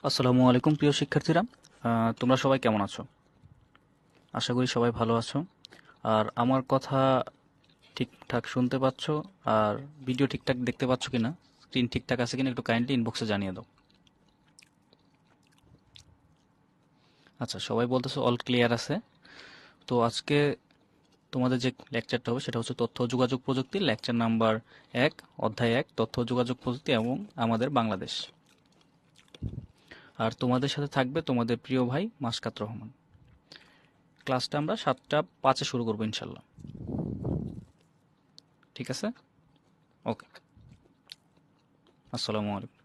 আসসালামু আলাইকুম প্রিয় শিক্ষার্থীরা। তোমরা সবাই কেমন আছো? আশা করি সবাই ভালো আছো। আর আমার কথা ঠিকঠাক শুনতে পাচ্ছ? আর ভিডিও ঠিকঠাক দেখতে পাচ্ছ কিনা, স্ক্রিন ঠিকঠাক আছে কিনা একটু কাইন্ডলি ইনবক্সে জানিয়ে দাও। আচ্ছা, সবাই বলতেছো অল ক্লিয়ার আছে। তো আজকে তোমাদের যে লেকচারটা হবে সেটা হচ্ছে তথ্য ও যোগাযোগ প্রযুক্তি, লেকচার নাম্বার 1, অধ্যায় 1, তথ্য ও যোগাযোগ প্রযুক্তি এবং আমাদের বাংলাদেশ। আর তোমাদের সাথে থাকবে তোমাদের প্রিয় ভাই মাসকাত রহমান। ক্লাসটা আমরা 7:05 শুরু করবো ইনশাল্লাহ। ঠিক আছে? ওকে। আসসালামু আলাইকুম।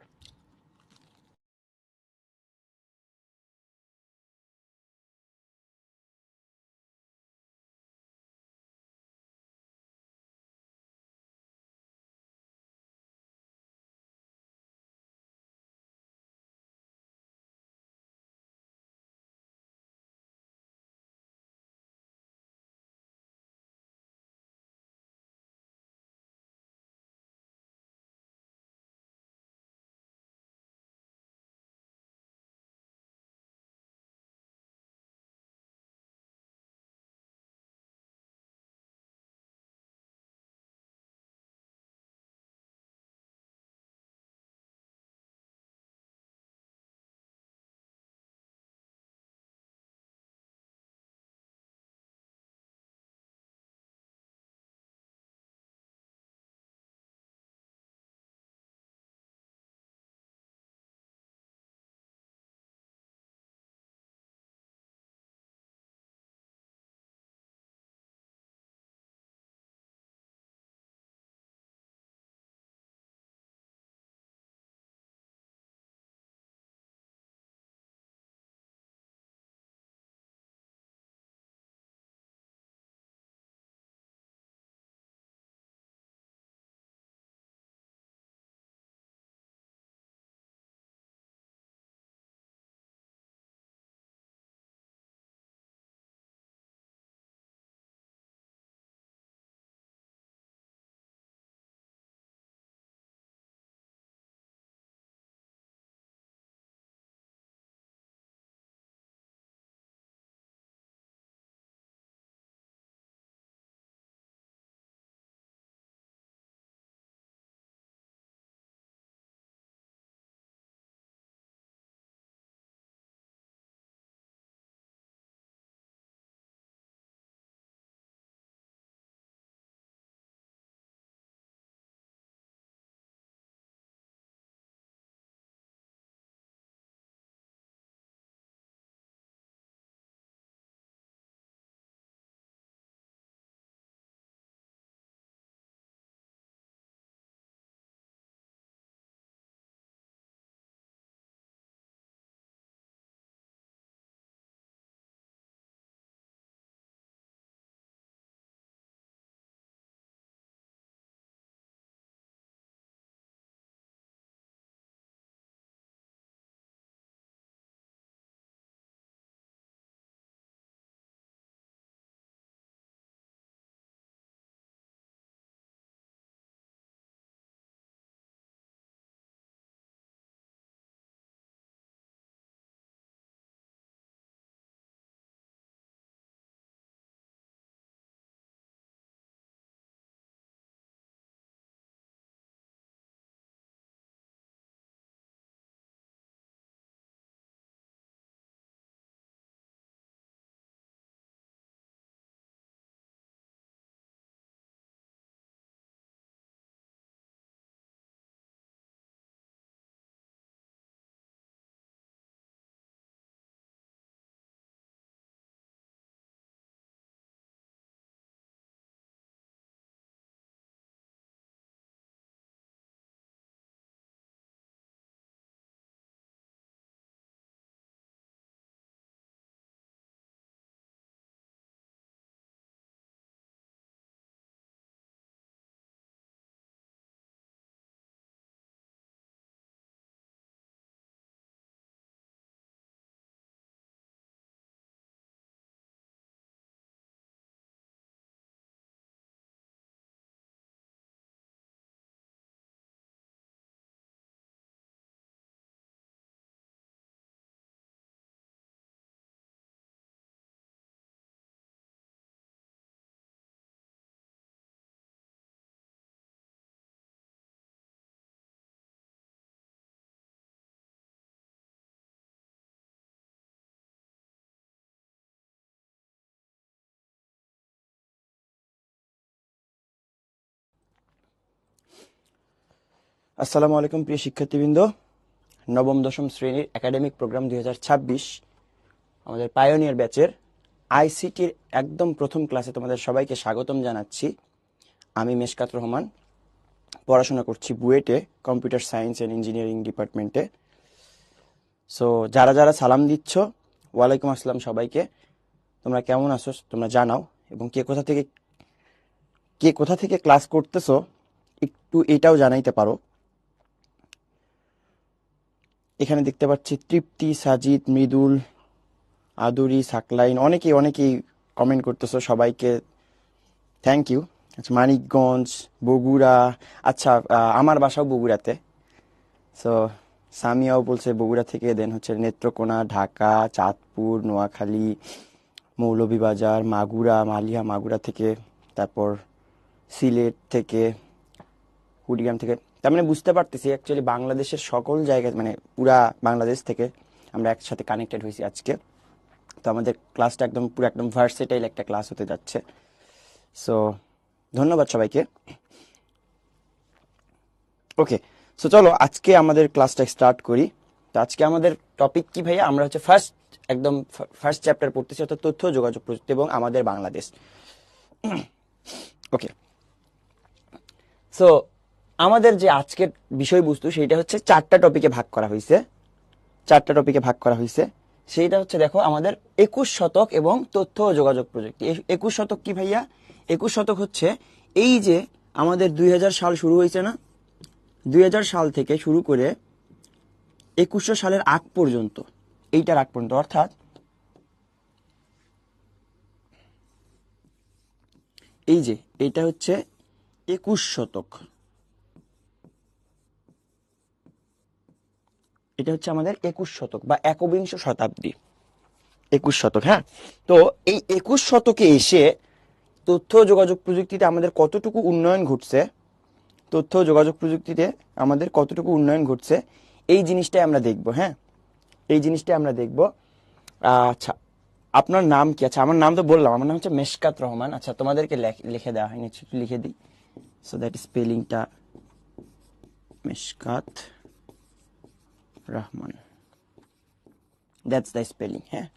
আসসালামু আলাইকুম প্রিয় শিক্ষার্থীবৃন্দ। নবম দশম শ্রেণীর একাডেমিক প্রোগ্রাম 2026 আমাদের পায়োনিয়ার ব্যাচের আইসিটির একদম প্রথম ক্লাসে তোমাদের সবাইকে স্বাগতম জানাচ্ছি। আমি মেশকাত রহমান, পড়াশোনা করছি বুয়েটে, কম্পিউটার সায়েন্স অ্যান্ড ইঞ্জিনিয়ারিং ডিপার্টমেন্টে। সো যারা যারা সালাম দিচ্ছ, ওয়ালাইকুম আসসালাম সবাইকে। তোমরা কেমন আছো তোমরা জানাও, এবং কে কোথা থেকে ক্লাস করতেছো একটু এটাও জানাইতে পারো। এখানে দেখতে পাচ্ছি তৃপ্তি, সাজিদ, মৃদুল, আদুরি, সাকলাইন, অনেকেই কমেন্ট করতেছো, সবাইকে থ্যাংক ইউ। আচ্ছা, মানিকগঞ্জ, বগুড়া, আচ্ছা আমার বাসাও বগুড়াতে। সো সামিয়াও বলছে বগুড়া থেকে, দেন হচ্ছে নেত্রকোনা, ঢাকা, চাঁদপুর, নোয়াখালী, মৌলভীবাজার, মাগুরা, মালিয়া মাগুরা থেকে, তারপর সিলেট থেকে, কুড়িগ্রাম থেকে। তার মানে বুঝতে পারতেছি অ্যাকচুয়ালি বাংলাদেশের সকল জায়গায়, মানে পুরা বাংলাদেশ থেকে আমরা একসাথে কানেক্টেড হয়েছি আজকে। তো আমাদের ক্লাসটা একদম ভার্সেটাইল একটা ক্লাস হতে যাচ্ছে। সো ধন্যবাদ সবাইকে। ওকে, সো চলো আজকে আমাদের ক্লাসটা স্টার্ট করি। তো আজকে আমাদের টপিক কি ভাইয়া? আমরা হচ্ছে ফার্স্ট চ্যাপ্টার পড়তেছি, অর্থাৎ তথ্য ও যোগাযোগ প্রযুক্তি এবং আমাদের বাংলাদেশ। ওকে, সো আমাদের যে আজকের বিষয়বস্তু সেইটা হচ্ছে চারটা টপিকে ভাগ করা হয়েছে। সেইটা হচ্ছে দেখো আমাদের 21 শতক এবং তথ্য ও যোগাযোগ প্রযুক্তি। 21 শতক কি ভাইয়া? 21 শতক হচ্ছে এই যে আমাদের 2000 সাল শুরু হয়েছে না, 2000 সাল থেকে শুরু করে 2100 সালের আগ পর্যন্ত, এইটার আগ পর্যন্ত, অর্থাৎ এই যে এইটা হচ্ছে 21 শতক। এটা হচ্ছে আমাদের 21 শতক বা একবিংশ শতাব্দী, 21 শতক। হ্যাঁ, তো এই 21 শতকে এসে তথ্য ও যোগাযোগ প্রযুক্তিতে আমাদের কতটুকু উন্নয়ন ঘটছে, এই জিনিসটাই আমরা দেখবো। হ্যাঁ, এই জিনিসটাই আমরা দেখবো। আচ্ছা, আপনার নাম কি? আচ্ছা, আমার নাম তো বললাম, আমার নাম হচ্ছে মেশকাত রহমান। আচ্ছা, তোমাদেরকে লিখে দেওয়া হয়নি, একটু লিখে দিই। সো দ্যাট স্পেলিংটা Meshkat Rahman, that's the spelling. হ্যাঁ,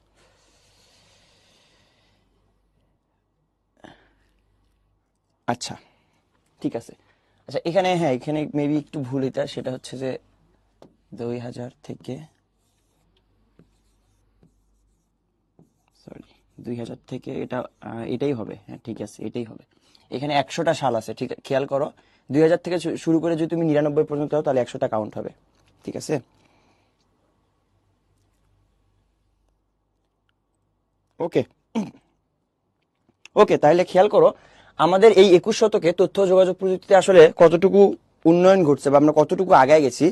আচ্ছা ঠিক আছে। আচ্ছা, এখানে মেবি একটু ভুল, সেটা হচ্ছে যে 2000 থেকে, সরি 2000 থেকে এটাই হবে। হ্যাঁ ঠিক আছে, এটাই হবে। এখানে 100টা সাল আছে, ঠিক খেয়াল করো। 2000 থেকে শুরু করে যদি তুমি 99 পর্যন্ত যাও তাহলে 100টা কাউন্ট হবে, ঠিক আছে? ওকে ওকে, তাহলে খেয়াল করো আমাদের এই 21 শতকে তথ্য ও যোগাযোগ প্রযুক্তিতে আসলে কতটুকু উন্নয়ন ঘটছে বা আমরা কতটুকু আগায় গেছি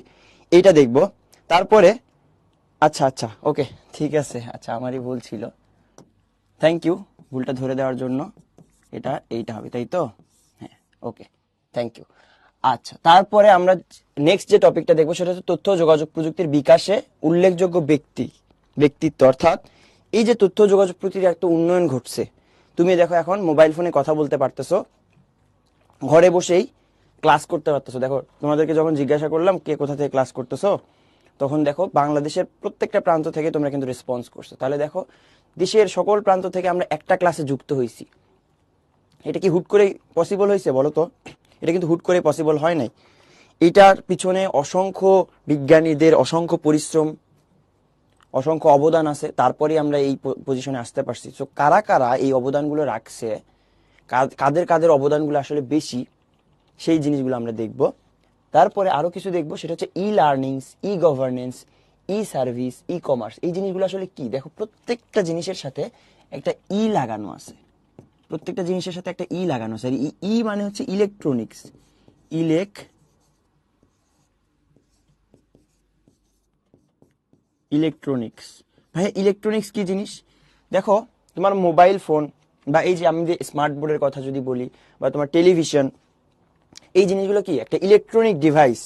এইটা দেখবো। তারপরে আচ্ছা ওকে, ঠিক আছে। আচ্ছা, আমারই ভুল ছিল, থ্যাংক ইউ ভুলটা ধরে দেওয়ার জন্য। এইটা হবে, তাই তো? হ্যাঁ, ওকে, থ্যাংক ইউ। আচ্ছা, তারপরে আমরা নেক্সট যে টপিকটা দেখবো সেটা হচ্ছে তথ্য ও যোগাযোগ প্রযুক্তির বিকাশে উল্লেখযোগ্য ব্যক্তিত্ব, অর্থাৎ এই যে তথ্য ও যোগাযোগ প্রযুক্তির একটা উন্নয়ন ঘটছে। তুমি দেখো এখন মোবাইল ফোনে কথা বলতে পারতেছো, ঘরে বসেই ক্লাস করতে পারতেছো। দেখো তোমাদেরকে যখন জিজ্ঞাসা করলাম কে কোথা থেকে ক্লাস করতেছো, তখন দেখো বাংলাদেশের প্রত্যেকটা প্রান্ত থেকে তোমরা কিন্তু রেসপন্স করছো। তাহলে দেখো দেশের সকল প্রান্ত থেকে আমরা একটা ক্লাসে যুক্ত হয়েছি। এটা কি হুট করেই পসিবল হয়েছে বলো তো? এটা কিন্তু হুট করে পসিবল হয় নাই। এটার পিছনে অসংখ্য বিজ্ঞানীদের অসংখ্য পরিশ্রম, অসংখ্য অবদান আছে, তারপরে আমরা এই পজিশনে আসতে পারছি। তো কারা কারা এই অবদানগুলো রাখছে, কাদের অবদানগুলো আসলে বেশি, সেই জিনিসগুলো আমরা দেখব। তারপরে আরো কিছু দেখবো, সেটা হচ্ছে ই লার্নিংস, ই গভর্নেন্স, ই সার্ভিস, ই কমার্স। এই জিনিসগুলো আসলে কি? দেখো প্রত্যেকটা জিনিসের সাথে একটা ই লাগানো আছে, আর ই মানে হচ্ছে ইলেকট্রনিক্স। ইলেকট্রনিক্স ভাইয়া, ইলেকট্রনিক্স কি জিনিস? দেখো তোমার মোবাইল ফোন বা এই যে আমি যে স্মার্ট বোর্ডের কথা যদি বলি, বা তোমার টেলিভিশন, এই জিনিসগুলো কি একটা ইলেকট্রনিক ডিভাইস।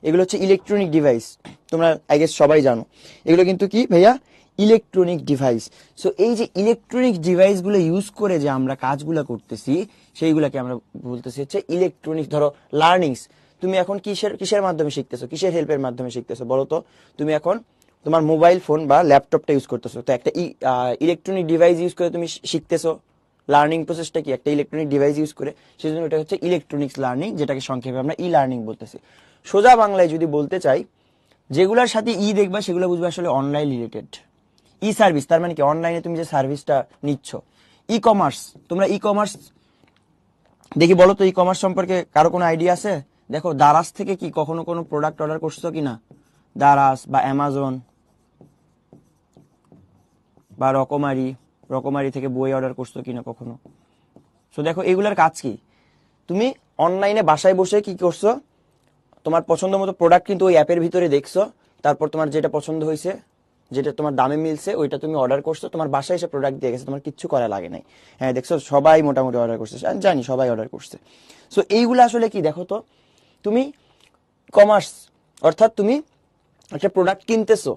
এগুলো হচ্ছে ইলেকট্রনিক ডিভাইস, তোমরা আই গেস সবাই জানো। এগুলো কিন্তু কি ভাইয়া? Electronic device. সো এই যে ইলেকট্রনিক ডিভাইসগুলো ইউজ করে যে আমরা কাজগুলো করতেছি, সেইগুলোকে আমরা বলতেছি হচ্ছে ইলেকট্রনিক। ধরো লার্নিংস, তুমি এখন কিসের কিসের মাধ্যমে শিখতেছো, কিসের হেল্পের মাধ্যমে শিখতেছো বলো তো? তুমি এখন তোমার মোবাইল ফোন বা ল্যাপটপটা ইউজ করতেছো, তো একটা ইলেকট্রনিক ডিভাইস ইউজ করে তুমি শিখতেছো। লার্নিং প্রসেসটা কি? একটা ইলেকট্রনিক ডিভাইস ইউজ করে, সেজন্য এটা হচ্ছে ইলেকট্রনিক্স লার্নিং, যেটাকে সংক্ষেপে আমরা ই লার্নিং বলতেছি। সোজা বাংলায় যদি বলতে চাই, যেগুলোর সাথে ই দেখবা সেগুলো বুঝবে আসলে অনলাইন রিলেটেড। ই সার্ভিস তার মানে কি? অনলাইনে তুমি যে সার্ভিসটা নিচ্ছ। ই কমার্স, তোমরা ই কমার্স দেখি বলো তো, ই কমার্স সম্পর্কে কারো কোনো আইডিয়া আছে? দেখো, দারাজ থেকে কি কখনো কোনো প্রোডাক্ট অর্ডার করছো কিনা? দারাজ বা অ্যামাজন বা রকমারি, রকমারি থেকে বই অর্ডার করছো কিনা কখনো? সো দেখো, এগুলার কাজ কি? তুমি অনলাইনে বাসায় বসে কি করছো, তোমার পছন্দ মতো প্রোডাক্ট কিন্তু ওই অ্যাপের ভিতরে দেখছো, তারপর তোমার যেটা পছন্দ হয়েছে, যেটা তোমার দামে মিলছে, ওইটা তুমি অর্ডার করছো, তোমার বাসায় এসে প্রোডাক্ট দিয়ে গেছে, তোমার কিচ্ছু করা লাগে নাই। হ্যাঁ, দেখছো সবাই মোটামুটি অর্ডার করছে, আমি জানি সবাই অর্ডার করছে। সো এইগুলো আসলে কি দেখো তো, তুমি কমার্স, অর্থাৎ তুমি একটা প্রোডাক্ট কিনতেছো,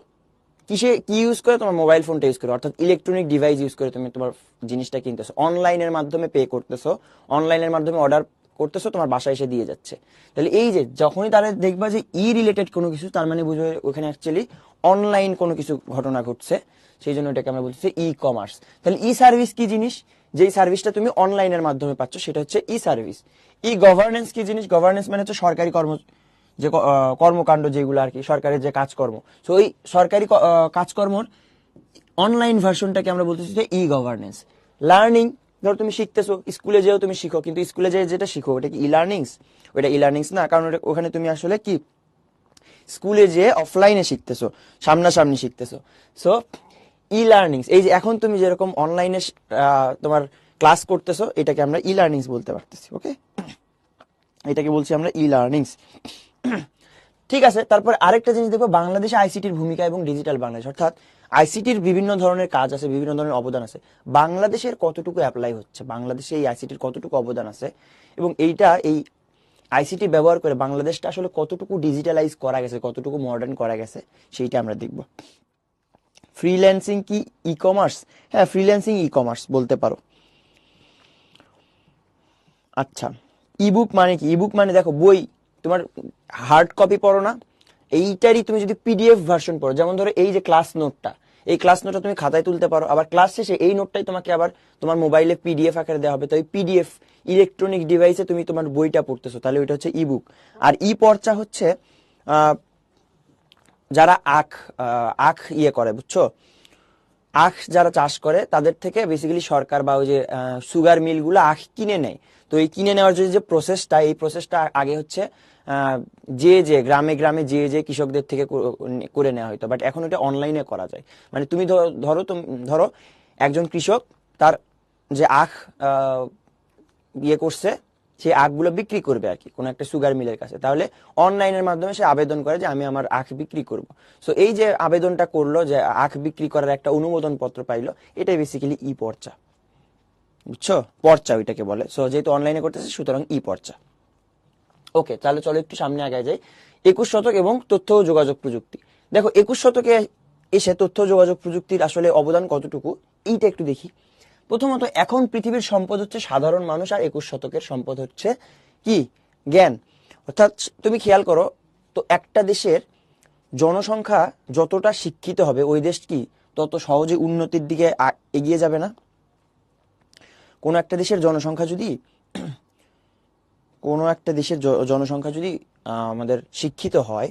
কিসে কি ইউজ করে? তোমার মোবাইল ফোনটা ইউজ করে, অর্থাৎ ইলেকট্রনিক ডিভাইস ইউজ করে তুমি তোমার জিনিসটা কিনতেছো, অনলাইনের মাধ্যমে পে করতেছো, অনলাইনের মাধ্যমে অর্ডার করতেছো, তোমার বাসায় এসে দিয়ে যাচ্ছে। তাহলে এই যে যখনই তারা দেখবা যে ই রিলেটেড কোনো কিছু, তার মানে বুঝবে ওখানে অ্যাকচুয়ালি অনলাইন কোনো কিছু ঘটনা ঘটছে, সেই জন্য এটাকে আমরা বলতেছি ই কমার্স। তাহলে ই সার্ভিস কি জিনিস? যেই সার্ভিসটা তুমি অনলাইনের মাধ্যমে পাচ্ছ সেটা হচ্ছে ই সার্ভিস। ই গভর্নেন্স কি জিনিস? গভর্নেন্স মানে হচ্ছে সরকারি যে কর্মকাণ্ড যেগুলো আর কি, সরকারের যে কাজকর্ম। তো ওই সরকারি কাজকর্মর অনলাইন ভার্সনটাকে আমরা বলতেছি যে ই গভর্নেন্স। লার্নিং, ধরো তুমি শিখতেছো, স্কুলে যেও তুমি শিখো, কিন্তু স্কুলে যে যেটা শিখো ওটা কি ই লার্নিংস? ওটা ই লার্নিংস না, কারণ ওখানে তুমি আসলে কি স্কুলে যে অফলাইনে শিখতেছো, সামনাসামনি শিখতেছো। সো ই লার্নিংস, এই যে এখন তুমি যেরকম অনলাইনে তোমার ক্লাস করতেছো, এটাকে আমরা ই লার্নিংস বলতে পারতেছি। ওকে, এটাকে বলছি আমরা ই লার্নিংস। ঠিক আছে, তারপর আরেকটা জিনিস দেখবো, বাংলাদেশে আইসিটির ভূমিকা এবং ডিজিটাল বাংলাদেশ, অর্থাৎ আইসিটির বিভিন্ন ধরনের কাজ আছে, বিভিন্ন ধরনের অবদান আছে, বাংলাদেশের কতটুকু অ্যাপ্লাই হচ্ছে, বাংলাদেশে এই আইসিটির কতটুকু অবদান আছে, এবং এই আইসিটি ব্যবহার করে বাংলাদেশটা আসলে কতটুকু ডিজিটালাইজ করা গেছে, কতটুকু মডার্ন করা গেছে, সেইটা আমরা দেখব। ফ্রিল্যান্সিং কি ই কমার্স? হ্যাঁ, ফ্রিল্যান্সিং ই কমার্স বলতে পারো। আচ্ছা, ইবুক মানে কি? ইবুক মানে দেখো বই, তোমার হার্ড কপি পড়ো না, এইটারই তুমি যদি পিডিএফ ভার্সন পড়ো, যেমন ধরো এই যে ক্লাস নোটটা, এই ক্লাস নোটটা তুমি খাতায় তুলতে পারো, আবার ক্লাস শেষে এই নোটটাই তোমাকে আবার তোমার মোবাইলে পিডিএফ আকারে দেওয়া হবে। তো এই পিডিএফ ইলেকট্রনিক ডিভাইসে তুমি তোমার বইটা পড়তেছো, তাহলে ওইটা হচ্ছে ইবুক। আর ই পর্চা হচ্ছে যারা আখ ইয়ে করে, বুঝছো, আখ যারা চাষ করে তাদের থেকে বেসিক্যালি সরকার বা ওই যে সুগার মিলগুলো আখ কিনে নেয়। তো এই কিনে নেওয়ার যে প্রসেসটা, এই প্রসেসটা আগে হচ্ছে যে গ্রামে গ্রামে যে কৃষকদের থেকে করে নেওয়া হতো, বাট এখন এটা অনলাইনে করা যায়। মানে তুমি ধরো একজন কৃষক তার যে আখ ইয়ে করছে, সেই আখগুলো বিক্রি করবে আর কি কোনো একটা সুগার মিলের কাছে, তাহলে অনলাইনের মাধ্যমে সে আবেদন করে যে আমি আমার আখ বিক্রি করব। সো এই যে আবেদনটা করলো, যে আখ বিক্রি করার একটা অনুমোদন পত্র পাইলো, এটাই বেসিক্যালি ই পর্চা, বুঝছো, পর্চা ওইটাকে বলে। সো যেহেতু অনলাইনে করতেছে, সুতরাং ই পর্চা। ওকে, তাহলে চলো একটু সামনে আগায় যাই। 21 শতক এবং তথ্য ও যোগাযোগ প্রযুক্তি। দেখো, 21 শতকে এসে তথ্য ও যোগাযোগ প্রযুক্তির আসলে অবদান কতটুকু, এইটা একটু দেখি। প্রথমত, এখন পৃথিবীর সম্পদ হচ্ছে সাধারণ মানুষ, আর 21 শতকের সম্পদ হচ্ছে কি? জ্ঞান। অর্থাৎ তুমি খেয়াল করো তো, একটা দেশের জনসংখ্যা যতটা শিক্ষিত হবে, ওই দেশ কি তত সহজে উন্নতির দিকে এগিয়ে যাবে না? কোনো একটা দেশের জনসংখ্যা যদি আমাদের শিক্ষিত হয়,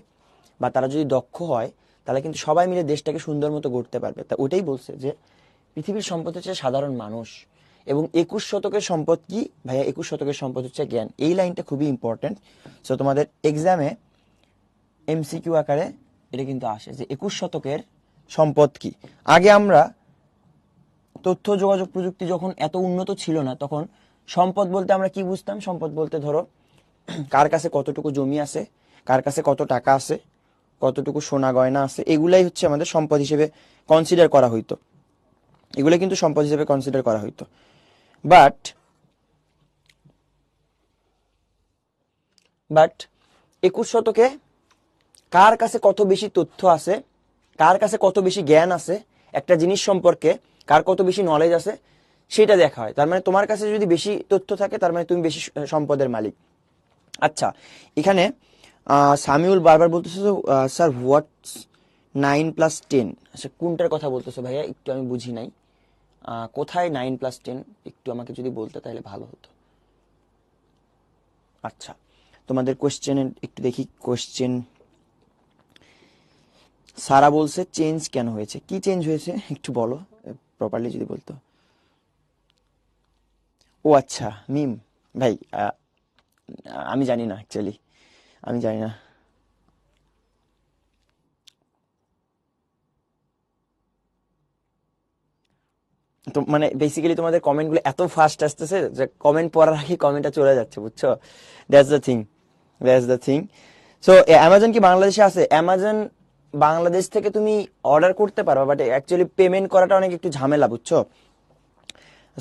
বা তারা যদি দক্ষ হয়, তাহলে কিন্তু সবাই মিলে দেশটাকে সুন্দর মতো গড়তে পারবে। তা ওটাই বলছে যে পৃথিবীর সম্পদ হচ্ছে সাধারণ মানুষ, এবং 21 শতকের সম্পদ কি ভাইয়া? 21 শতকের সম্পদ হচ্ছে জ্ঞান। এই লাইনটা খুবই ইম্পর্টেন্ট। সো তোমাদের এক্সামে এমসিকিউ আকারে এটা কিন্তু আসে যে 21 শতকের সম্পদ কি। আগে আমরা তথ্য যোগাযোগ প্রযুক্তি যখন এত উন্নত ছিল না, তখন সম্পদ বলতে আমরা কি বুঝতাম? সম্পদ বলতে ধরো কার কাছে কতটুকু জমি আছে, কার কাছে কত টাকা আছে, কতটুকু সোনা গয়না আছে, এগুলাই হচ্ছে আমাদের সম্পদ হিসেবে কনসিডার করা হইতো। এগুলো কিন্তু সম্পদ হিসেবে কনসিডার করা হইতো। বাট 21 শতকে কার কাছে কত বেশি তথ্য আছে, কার কাছে কত বেশি জ্ঞান আছে, একটা জিনিস সম্পর্কে কার কত বেশি নলেজ আছে, সেটা দেখা হয়। তার মানে তোমার কাছে যদি বেশি তথ্য থাকে, তার মানে তুমি বেশি সম্পদের মালিক। আচ্ছা, এখানে সামিউল বারবার বলতেছে, স্যার হোয়াটস 9+10? আচ্ছা, কোনটার কথা বলতেছো ভাইয়া? একটু আমি বুঝি নাই। কোথায় 9+10 একটু আমাকে যদি বলতে তাহলে ভালো হতো। আচ্ছা, তোমাদের কোশ্চেন একটু দেখি। কোশ্চেন সারা বলছে চেঞ্জ কেন হয়েছে, কি চেঞ্জ হয়েছে একটু বলো, প্রপারলি যদি বলতো। ও আচ্ছা, মিম ভাই, আমি জানি না অ্যাকচুয়ালি, আমি জানি না। তো মানে বেসিক্যালি তোমাদের কমেন্টগুলো এত ফাস্ট আসতেছে যে কমেন্ট পড়ার আগে কমেন্টটা চলে যাচ্ছে, বুঝছো? That's the thing, that's the thing. So Amazon কি বাংলাদেশে আছে? অ্যামাজন বাংলাদেশ থেকে তুমি অর্ডার করতে পারো, বাট অ্যাকচুয়ালি পেমেন্ট করাটা অনেক একটু ঝামেলা, বুঝছো?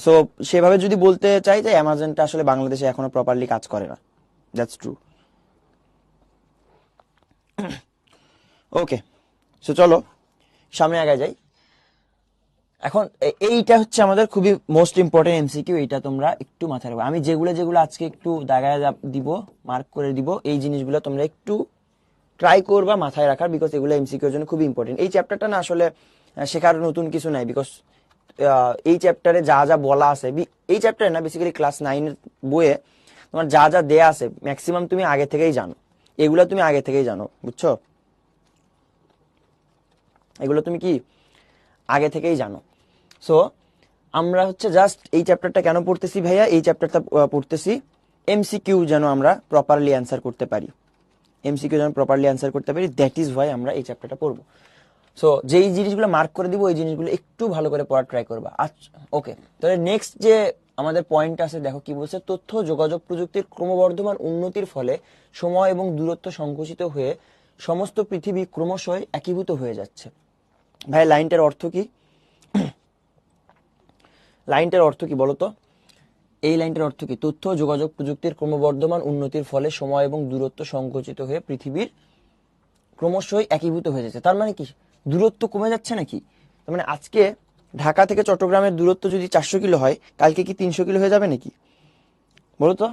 সো সেভাবে যদি বলতে চাই যে অ্যামাজনটা আসলে বাংলাদেশে এখনো প্রপারলি কাজ করে না, দ্যাটস ট্রু। ওকে, সো চলো সামনে আগে যাই। এখন এইটা হচ্ছে আমাদের খুবই মোস্ট ইম্পর্টেন্ট এমসিকিউ, এইটা তোমরা একটু মাথায় রাখবে। আমি যেগুলো যেগুলো আজকে একটু দাগায় দিব, মার্ক করে দিব, এই জিনিসগুলো তোমরা একটু ট্রাই করবা মাথায় রাখার, বিকজ এগুলো এমসিকিউর জন্য খুবই ইম্পর্টেন্ট। এই চ্যাপ্টারটা না আসলে শেখার নতুন কিছু নাই, বিকজ এই চ্যাপ্টারে যা যা বলা আছে, এই চ্যাপ্টারে না বেসিক্যালি ক্লাস 9-এর বইয়ে তোমার যা যা দেয়া আছে ম্যাক্সিমাম তুমি আগে থেকেই জানো, এগুলো তুমি আগে থেকেই জানো, বুঝছো? এগুলো তুমি কি আগে থেকেই জানো। সো আমরা হচ্ছে জাস্ট এই চ্যাপ্টারটা কেন পড়তেছি ভাইয়া, এই চ্যাপ্টারটা পড়তেছি এমসিকিউ যেন আমরা প্রপারলি অ্যান্সার করতে পারি, এমসিকিউ যেন প্রপারলি অ্যান্সার করতে পারি, দ্যাট ইজ ওয়াই আমরা এই চ্যাপ্টারটা পড়বো। সো যেই জিনিসগুলো মার্ক করে দিব, এই জিনিসগুলো একটু ভালো করে পড়ার ট্রাই করবা। আচ্ছা, ওকে, তাহলে নেক্সট যে আমাদের পয়েন্ট আছে, দেখো কি বলছে। তথ্য যোগাযোগ প্রযুক্তির ক্রমবর্ধমান উন্নতির ফলে সময় এবং দূরত্ব সংকুচিত হয়ে সমস্ত পৃথিবী ক্রমশই একীভূত হয়ে যাচ্ছে। ভাই লাইনটার অর্থ কি? লাইনটার অর্থ কি বলো তো? এই লাইনটার অর্থ কি? তথ্য যোগাযোগ প্রযুক্তির ক্রমবর্ধমান উন্নতির ফলে সময় এবং দূরত্ব সংকুচিত হয়ে পৃথিবীর ক্রমশই একীভূত হয়ে যাচ্ছে। তার মানে কি দূরত্ব কমে যাচ্ছে নাকি? তার মানে আজকে ঢাকা থেকে চট্টগ্রামের দূরত্ব যদি 400 কিলো হয়, কালকে কি 300 কিলো হয়ে যাবে নাকি? বলো তো।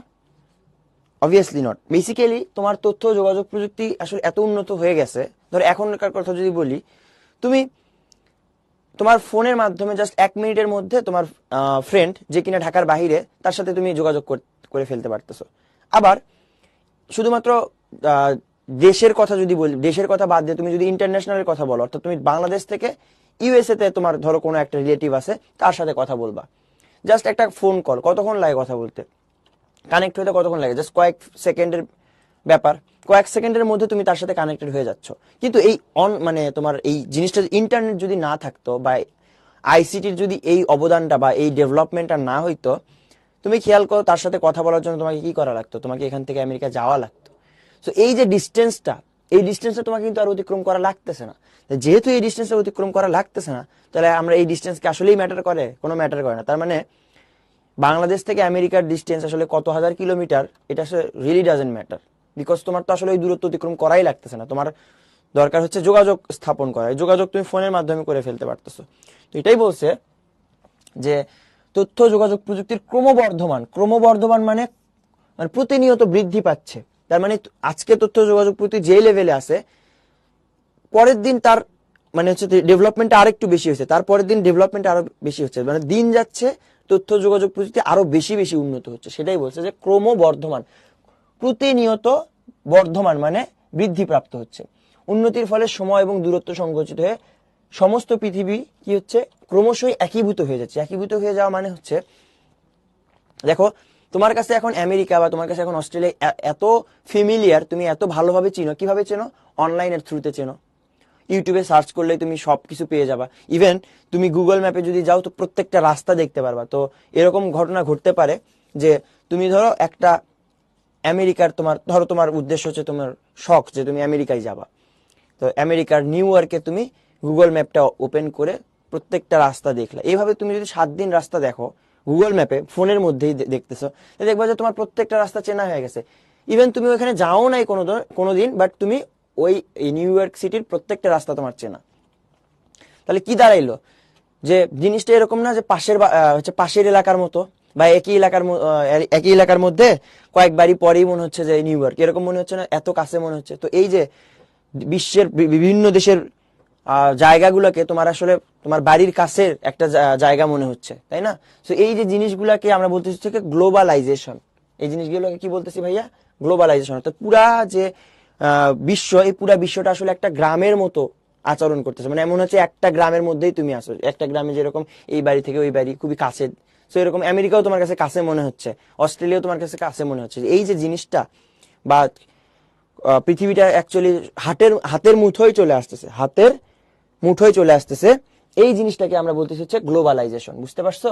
Obviously not. বেসিক্যালি তোমার তথ্য যোগাযোগ প্রযুক্তি আসলে এত উন্নত হয়ে গেছে, ধরো এখনকার কথা যদি বলি, তুমি তোমার ফোনের মাধ্যমে জাস্ট 1 মিনিটের মধ্যে তোমার ফ্রেন্ড যে কিনা ঢাকার বাইরে, তার সাথে তুমি যোগাযোগ করে ফেলতে পারতেছো। আবার শুধুমাত্র আহ, দেশের কথা যদি বলি, দেশের কথা বাদ দিয়ে তুমি যদি ইন্টারন্যাশনালের কথা বলো, অর্থাৎ তুমি বাংলাদেশ থেকে ইউএসএ তে তোমার ধরো কোনো একটা রিলেটিভ আছে, তার সাথে কথা বলবা, জাস্ট একটা ফোন কল, কতক্ষণ লাগে কথা বলতে? কানেক্ট হতে কতক্ষণ লাগে? জাস্ট কয়েক সেকেন্ডের ব্যাপার, কয়েক সেকেন্ডের মধ্যে তুমি তার সাথে কানেক্টেড হয়ে যাচ্ছ। কিন্তু এই মানে তোমার এই জিনিসটা, ইন্টারনেট যদি না থাকতো বা আইসিটির যদি এই অবদানটা বা এই ডেভেলপমেন্টটা না হইতো, তুমি খেয়াল করো তার সাথে কথা বলার জন্য তোমাকে কি করা লাগতো? তোমাকে এখান থেকে আমেরিকা যাওয়া লাগতো। তো এই যে ডিস্টেন্সটা, এই ডিস্টেন্সটা তোমাকে কিন্তু আর অতিক্রম করা লাগতেছে না। যেহেতু এই ডিস্টেন্সটা অতিক্রম করা লাগতেছে না, তাহলে আমরা এই ডিস্টেন্সকে আসলেই ম্যাটার করে? কোনো ম্যাটার করে না। তার মানে বাংলাদেশ থেকে আমেরিকার ডিস্টেন্স আসলে কত হাজার কিলোমিটার, এটা আসলে রিয়েলি ডাজেন্ট ম্যাটার, বিকজ তোমার তো আসলে ওই দূরত্ব অতিক্রম করাই লাগতেছে না। তোমার দরকার হচ্ছে যোগাযোগ স্থাপন করা, যোগাযোগ তুমি ফোনের মাধ্যমে করে ফেলতে পারতেছো। তো এটাই বলছে যে তথ্য যোগাযোগ প্রযুক্তির ক্রমবর্ধমান, ক্রমবর্ধমান মানে মানে প্রতিনিয়ত বৃদ্ধি পাচ্ছে। তার মানে আজকে তথ্য যোগাযোগ প্রযুক্তি যে লেভেলে আছে, পরের দিন তার মানে হচ্ছে ডেভেলপমেন্ট আরেকটু বেশি হচ্ছে, তারপরের দিন ডেভেলপমেন্ট আরো বেশি হচ্ছে, মানে দিন যাচ্ছে তথ্য যোগাযোগ প্রযুক্তি আরো বেশি বেশি উন্নত হচ্ছে। সেটাই বলছে যে ক্রমবর্ধমান, প্রতিনিয়ত বর্ধমান মানে বৃদ্ধিপ্রাপ্ত হচ্ছে। উন্নতির ফলে সময় এবং দূরত্ব সংকুচিত হয়ে সমস্ত পৃথিবী কি হচ্ছে? ক্রমশই একীভূত হয়ে যাচ্ছে। একীভূত হয়ে যাওয়া মানে হচ্ছে, দেখো তোমার কাছে এখন আমেরিকা বা তোমার কাছে এখন অস্ট্রেলিয়া এত ফেমিলিয়ার, তুমি এত ভালোভাবে চিনো, কিভাবে চেনো? অনলাইনের থ্রুতে চেনো। ইউটিউবে সার্চ করলে তুমি সবকিছু পেয়ে যাবা। ইভেন তুমি গুগল ম্যাপে যদি যাও তো প্রত্যেকটা রাস্তা দেখতে পারবা। তো এরকম ঘটনা ঘটতে পারে যে তুমি ধরো একটা আমেরিকার, তোমার ধরো তোমার উদ্দেশ্য হচ্ছে, তোমার শখ যে তুমি আমেরিকায় যাবা, তো আমেরিকার নিউ ইয়র্কে তুমি গুগল ম্যাপটা ওপেন করে প্রত্যেকটা রাস্তা দেখলা। এইভাবে তুমি যদি 7 দিন রাস্তা দেখো গুগল ম্যাপে, ফোনের মধ্যেই দেখতেছো, দেখবা যে তোমার প্রত্যেকটা রাস্তা চেনা হয়ে গেছে। ইভেন তুমি ওখানে যাও নাই কোনোদিন, বাট তুমি ওই নিউ ইয়র্ক সিটির প্রত্যেকটা রাস্তা তোমার চেনা। তাহলে কি দাঁড়াইলো? যে জিনিসটা এরকম না যে পাশের হচ্ছে পাশের এলাকার মতো, বা একই এলাকার মধ্যে কয়েক বাড়ি পরেই মনে হচ্ছে যে নিউ ইয়র্ক, এরকম মনে হচ্ছে না? এত কাছে মনে হচ্ছে। তো এই যে বিশ্বের বিভিন্ন দেশের জায়গাগুলোকে তোমার আসলে তোমার বাড়ির কাছের একটা জায়গা মনে হচ্ছে, তাই না? তো এই যে জিনিসগুলোকে আমরা বলতেছি হচ্ছে গ্লোবালাইজেশন। এই জিনিসগুলোকে কি বলতেছি ভাইয়া? গ্লোবালাইজেশন। অর্থাৎ পুরা যে বিশ্ব, এই পুরা বিশ্বটা আসলে একটা গ্রামের মতো আচরণ করতেছে। মানে এমন হচ্ছে একটা গ্রামের মধ্যেই তুমি আসো, একটা গ্রামে যেরকম এই বাড়ি থেকে ওই বাড়ি খুবই কাছে, তো এরকম আমেরিকাও তোমার কাছে কাছে মনে হচ্ছে, অস্ট্রেলিয়াও তোমার কাছে কাছে মনে হচ্ছে। এই যে জিনিসটা বা পৃথিবীটা অ্যাকচুয়ালি হাতের মুঠোয় চলে আসতেছে, হাতের মুঠোয় চলে আসতেছে, এই জিনিসটাকে আমরা বলতেছি হচ্ছে গ্লোবালাইজেশন। বুঝতে পারছো?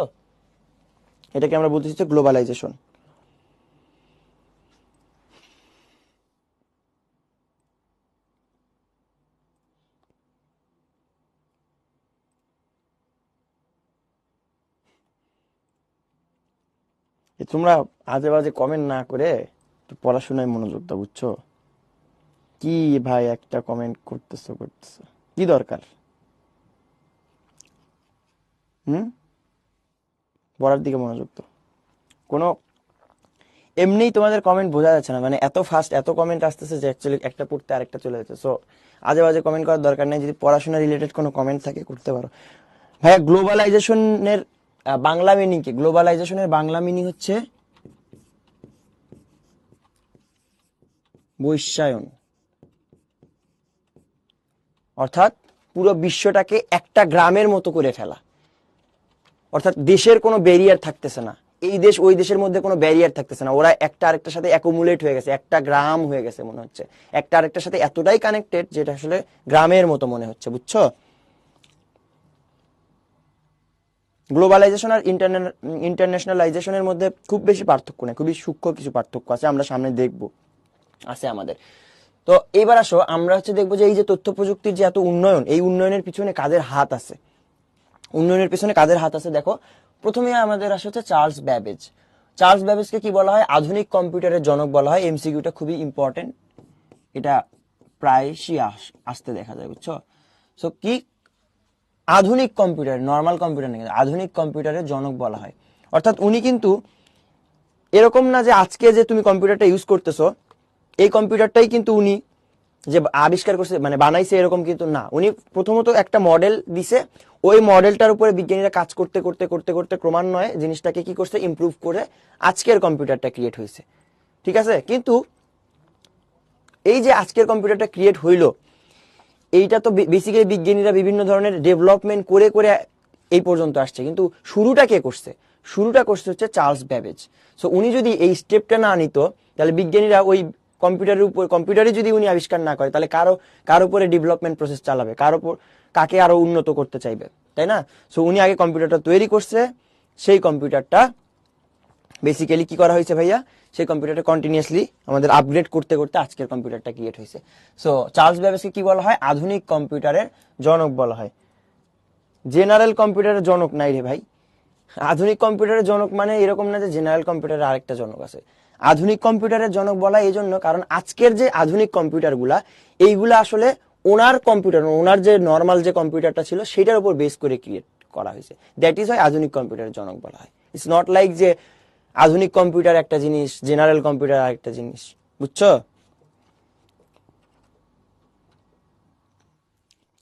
এটাকে আমরা বলতেছি হচ্ছে গ্লোবালাইজেশন। তোমরা আজে বাজে কমেন্ট না করে একটু পড়াশোনায় মনোযোগ দাও, বুঝছো? কি ভাই একটা কমেন্ট করতেছো, কি দরকার? হুম, পড়ার দিকে মনোযোগ দাও। কোনো এমনিই তোমাদের কমেন্ট বোঝা যাচ্ছে না, মানে এত ফাস্ট এত কমেন্ট আসতেছে যে অ্যাকচুয়ালি একটা পড়তে আরেকটা চলে যাচ্ছে। সো আজে বাজে কমেন্ট করার দরকার নেই। যদি পড়াশোনা রিলেটেড কোনো কমেন্ট থাকে করতে পারো। ভাইয়া গ্লোবালাইজেশনের বাংলা মিনিং কি? গ্লোবালাইজেশনের বাংলা মিনিং হচ্ছে বৈশ্বায়ন। অর্থাৎ পুরো বিশ্বটাকে একটা গ্রামের মতো করে ফেলা। অর্থাৎ দেশের কোনো ব্যারিয়ার থাকতেছে না, এই দেশ ওই দেশের মধ্যে কোনো ব্যারিয়ার থাকতেছে না, ওরা একটা আরেকটার সাথে অ্যাকুমুলেট হয়ে গেছে, একটা গ্রাম হয়ে গেছে মনে হচ্ছে, একটা আরেকটার সাথে এতটাই কানেক্টেড যেটা আসলে গ্রামের মতো মনে হচ্ছে। বুঝছো? গ্লোবালাইজেশন আর ইন্টারন্যাশনালাইজেশনের মধ্যে খুব বেশি পার্থক্য নেই, খুবই সূক্ষ্ম কিছু পার্থক্য আছে, আমরা সামনে দেখব, আছে আমাদের। তো এবার আসো আমরা হচ্ছে দেখবো যে এই যে তথ্য প্রযুক্তির যে এত উন্নয়ন, এই উন্নয়নের পিছনে কাদের হাত আছে, উন্নয়নের পিছনে কাদের হাত আছে দেখো। প্রথমে আমাদের আসে হচ্ছে চার্লস ব্যাবেজ। চার্লস ব্যাবেজকে কি বলা হয়? আধুনিক কম্পিউটারের জনক বলা হয়। এমসিকিউটা খুবই ইম্পর্টেন্ট, এটা প্রায়শই আসতে দেখা যায়, বুঝছো? সো কি আধুনিক কম্পিউটার, নর্মাল কম্পিউটার না, আধুনিক কম্পিউটারের জনক বলা হয়। অর্থাৎ উনি কিন্তু এরকম না যে আজকে যে তুমি কম্পিউটারটা ইউজ করতেছো এই কম্পিউটারটাই কিন্তু উনি যে আবিষ্কার করছে মানে বানাইছে এরকম কিন্তু না। উনি প্রথমত একটা মডেল দিছে, ওই মডেলটার উপরে বিজ্ঞানীরা কাজ করতে করতে করতে করতে ক্রমান্বয়ে জিনিসটাকে কি করছে, ইমপ্রুভ করে আজকের কম্পিউটারটা ক্রিয়েট হয়েছে। ঠিক আছে? কিন্তু এই যে আজকের কম্পিউটারটা ক্রিয়েট হইলো, এইটা তো বেসিক্যালি বিজ্ঞানীরা বিভিন্ন ধরনের ডেভেলপমেন্ট করে করে এই পর্যন্ত আসছে, কিন্তু শুরুটা কে করছে? শুরুটা করছে হচ্ছে চার্লস ব্যাবেজ। সো উনি যদি এই স্টেপটা না নিত তাহলে বিজ্ঞানীরা ওই কম্পিউটারের উপর, কম্পিউটারে যদি উনি আবিষ্কার না করে তাহলে কার উপরে ডেভেলপমেন্ট প্রসেস চালাবে, কার উপর, কাকে আরো উন্নত করতে চাইবে, তাই না? সো উনি আগে কম্পিউটারটা তৈরি করছে, সেই কম্পিউটারটা বেসিক্যালি কি করা হয়েছে ভাইয়া, সেই কম্পিউটারটা কন্টিনিউয়াসলি আমাদের আপগ্রেড করতে করতে আজকের কম্পিউটারটা ক্রিয়েট হয়েছে। সো চার্লস ব্যাবেজকে কি বলা হয়? আধুনিক কম্পিউটারের জনক বলা হয়। জেনারেল কম্পিউটারের জনক নাই রে ভাই। আধুনিক কম্পিউটারের জনক মানে এরকম না যে জেনারেল কম্পিউটারের আরেকটা জনক আছে। আধুনিক কম্পিউটারের জনক বলা এই জন্য কারণ আজকের যে আধুনিক কম্পিউটারগুলা, এইগুলা আসলে ওনার কম্পিউটার, ওনার যে নর্মাল যে কম্পিউটারটা ছিল সেটার উপর বেস করে ক্রিয়েট করা হয়েছে। দ্যাট ইজ হয় আধুনিক কম্পিউটারের জনক বলা হয়। ইটস নট লাইক যে আধুনিক কম্পিউটার একটা জিনিস, জেনারেল কম্পিউটার আরেকটা জিনিস। বুঝছো?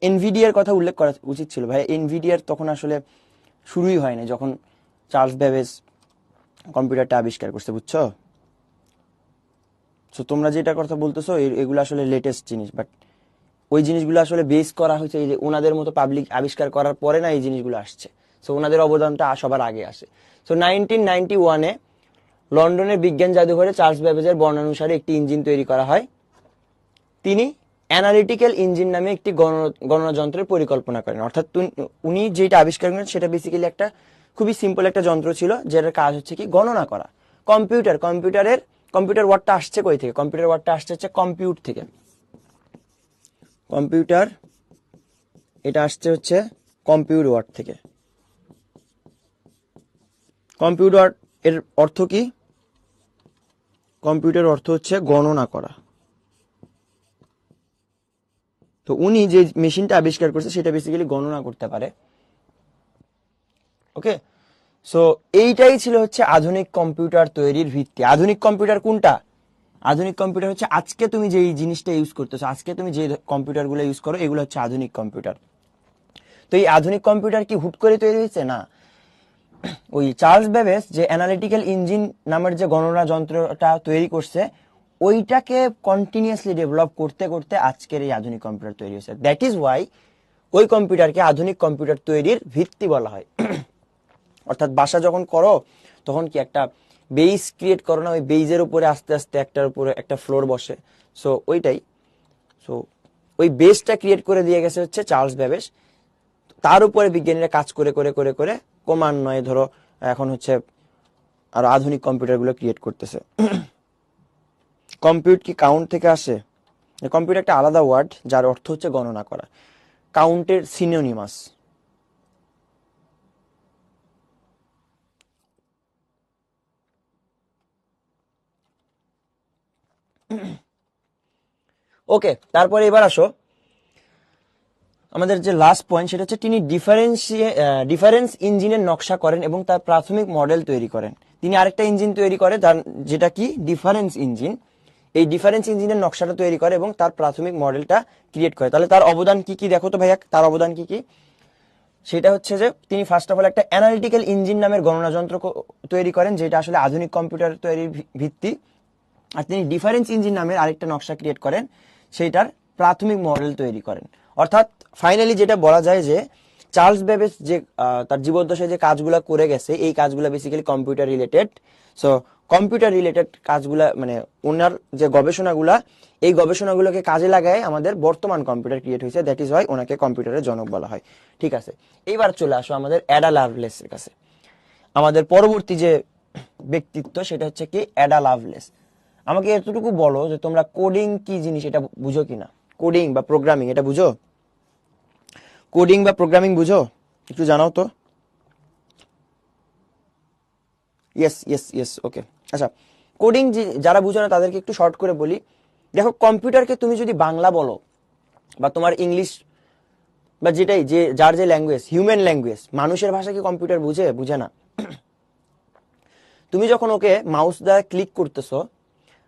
এনভিডিয়ার কথা উল্লেখ করা উচিত ছিল ভাই। এনভিডিয়ার তখন আসলে শুরুই হয় না যখন চার্লস ব্যাবেজ কম্পিউটারটা আবিষ্কার করছে। বুঝছো? তো তোমরা যেটা কথা বলতেছো এগুলো আসলে লেটেস্ট জিনিস, বাট ওই জিনিসগুলো আসলে বেস করা হয়েছে এই যে ওনাদের মতো পাবলিক আবিষ্কার করার পরে না এই জিনিসগুলো আসছে। সো ওনাদের অবদানটা সবার আগে আসে। সো 1991-এ লন্ডনের বিজ্ঞান জাদুঘরে চার্লস ব্যাবেজের বর্ণানুসারে একটি ইঞ্জিন তৈরি করা হয়। তিনি অ্যানালিটিক্যাল ইঞ্জিন নামে একটি গণনা যন্ত্রের পরিকল্পনা করেন। অর্থাৎ উনি যেটা আবিষ্কার করেন সেটা বেসিক্যালি একটা খুবই সিম্পল একটা যন্ত্র ছিল, যেটার কাজ হচ্ছে কি গণনা করা। কম্পিউটার ওয়ার্ডটা আসছে কই থেকে? কম্পিউটার ওয়ার্ডটা আসছে হচ্ছে কম্পিউট থেকে। কম্পিউটার এটা আসছে হচ্ছে কম্পিউট ওয়ার্ড থেকে। কম্পিউটার এর অর্থ কি? কম্পিউটার অর্থ হচ্ছে গণনা করা। তো উনি যে মেশিনটা আবিষ্কার করছে সেটা বেসিক্যালি গণনা করতে পারে। ওকে, সো এইটাই ছিল হচ্ছে আধুনিক কম্পিউটার তৈরির ভিত্তি। আধুনিক কম্পিউটার কোনটা? আধুনিক কম্পিউটার হচ্ছে আজকে তুমি যেই জিনিসটা ইউজ করতেছো, আজকে তুমি যে কম্পিউটারগুলো ইউজ করো, এগুলো হচ্ছে আধুনিক কম্পিউটার। তো এই আধুনিক কম্পিউটার কি হুট করে তৈরি হয়েছে? না, ওই চার্লস বেবেজ যে অ্যানালিটিক্যাল ইঞ্জিন নামের যে গণনা যন্ত্রটা তৈরি করছে, ওইটাকে কন্টিনিউয়াসলি ডেভেলপ করতে করতে আজকের এই আধুনিক কম্পিউটার তৈরি হয়েছে। দ্যাট ইজ ওয়াই ওই কম্পিউটারকে আধুনিক কম্পিউটার তৈরির ভিত্তি বলা হয়। অর্থাৎ বাসা যখন করো তখন কি একটা বেস ক্রিয়েট করো না, ওই বেইজের উপরে আস্তে আস্তে একটার উপরে একটা ফ্লোর বসে। সো ওইটাই, সো ওই বেসটা ক্রিয়েট করে দিয়ে গেছে হচ্ছে চার্লস বেবেজ। তার উপরে বিজ্ঞানীরা কাজ করে করে করে করে ক্রমান্বয়ে ধরো এখন হচ্ছে আরো আধুনিক কম্পিউটারগুলো ক্রিয়েট করতেছে। কম্পিউট কি কাউন্ট থেকে আসে? কম্পিউট একটা আলাদা ওয়ার্ড যার অর্থ হচ্ছে গণনা করা। কাউন্টের সিনোনিমাস। ওকে, তারপরে এবার আসো আমাদের যে লাস্ট পয়েন্ট, সেটা হচ্ছে তিনি ডিফারেন্স ইঞ্জিনের নকশা করেন এবং তার প্রাথমিক মডেল তৈরি করেন। তিনি আরেকটা ইঞ্জিন তৈরি করে যেটা কি ডিফারেন্স ইঞ্জিন। এই ডিফারেন্স ইঞ্জিনের নকশাটা তৈরি করে এবং তার প্রাথমিক মডেলটা ক্রিয়েট করে। তাহলে তার অবদান কি কি দেখো তো ভাইয়া, তার অবদান কি কি? সেটা হচ্ছে যে তিনি ফার্স্ট অফ অল একটা অ্যানালিটিক্যাল ইঞ্জিন নামের গণনা যন্ত্র তৈরি করেন, যেটা আসলে আধুনিক কম্পিউটার তৈরির ভিত্তি। আর তিনি ডিফারেন্স ইঞ্জিন নামের আরেকটা নকশা ক্রিয়েট করেন, সেইটার প্রাথমিক মডেল তৈরি করেন। অর্থাৎ ফাইনালি যেটা বলা যায় যে চার্লস বেবেজ যে তার জীবদ্দশায় যে কাজগুলো করে গেছে, এই কাজগুলো basically computer related. So computer related কাজগুলা মানে ওনার যে গবেষণাগুলা, এই গবেষণাগুলোকে কাজে লাগায় আমাদের বর্তমান কম্পিউটার ক্রিয়েট হয়েছে। দ্যাট ইজ ওয়াই ওনাকে কম্পিউটারের জনক বলা হয়। ঠিক আছে, এইবার চলে আসো আমাদের অ্যাডা লাভলেসের কাছে। আমাদের পরবর্তী যে ব্যক্তিত্ব সেটা হচ্ছে কি অ্যাডা লাভলেস। আমাকে এতটুকু বলো যে তোমরা কোডিং কি জিনিস এটা বুঝো কিনা? কোডিং বা প্রোগ্রামিং এটা বুঝো? কোডিং বা প্রোগ্রামিং বুঝো? একটু জানাও তো। ইয়েস ইয়েস ইয়েস, ওকে। আচ্ছা, কোডিং যারা বুঝো না তাদেরকে একটু শর্ট করে বলি। দেখো, কম্পিউটারকে তুমি যদি বাংলা বলো বা তোমার ইংলিশ বা যেটাই যে যার যে ল্যাঙ্গুয়েজ, হিউম্যান ল্যাঙ্গুয়েজ, মানুষের ভাষা কি কম্পিউটার বুঝে? বুঝে না। তুমি যখন ওকে মাউস দ্বারা ক্লিক করতেছো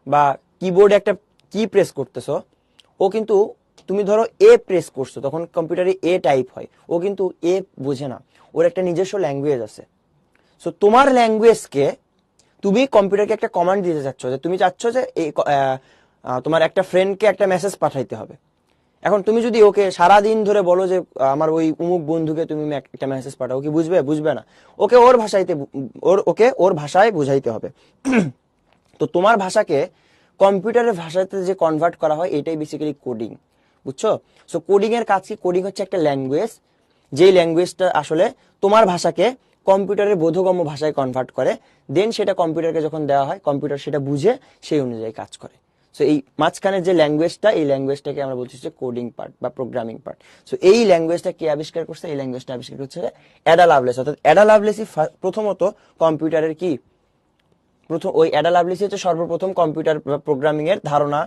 বা কিবোর্ডে একটা কি প্রেস করতেছো, ও কিন্তু তুমি ধরো এ প্রেস করছো, তখন কম্পিউটারে এ টাইপ হয়, ও কিন্তু এ বোঝে না, ওর একটা নিজস্ব ল্যাঙ্গুয়েজ আছে। সো তোমার ল্যাঙ্গুয়েজকে তুমি কম্পিউটারকে একটা কমান্ড দিতে চাচ্ছ, যে তুমি চাচ্ছ যে এই তোমার একটা ফ্রেন্ডকে একটা মেসেজ পাঠাইতে হবে। এখন তুমি যদি ওকে সারাদিন ধরে বলো যে আমার ওই উমুক বন্ধুকে তুমি একটা মেসেজ পাঠাও, কি বুঝবে? বুঝবে না। ওকে ওর ভাষায় বুঝাইতে হবে। তো তোমার ভাষাকে কম্পিউটারের ভাষাতে যে কনভার্ট করা হয়, এটাই বেসিক্যালি কোডিং। বুঝছো? সো কোডিং এর কাজ কি? কোডিং হচ্ছে একটা ল্যাঙ্গুয়েজ, যেই ল্যাঙ্গুয়েজটা আসলে তোমার ভাষাকে কম্পিউটারের বোধগম্য ভাষায় কনভার্ট করে। দেন সেটা কম্পিউটারকে যখন দেওয়া হয়, কম্পিউটার সেটা বুঝে সেই অনুযায়ী কাজ করে। সো এই মাঝখানের যে ল্যাঙ্গুয়েজটা, এই ল্যাঙ্গুয়েজটাকে আমরা বলছি যে কোডিং পার্ট বা প্রোগ্রামিং পার্ট। সো এই ল্যাঙ্গুয়েজটা কে আবিষ্কার করছে? এই ল্যাঙ্গুয়েজটা আবিষ্কার করছে অ্যাডা লাভলেস। অর্থাৎ অ্যাডা লাভলেসই প্রথমত কম্পিউটারের কি ওই অ্যাডা লাভলেসই হচ্ছে সর্বপ্রথম কম্পিউটার প্রোগ্রামিং এর ধারণা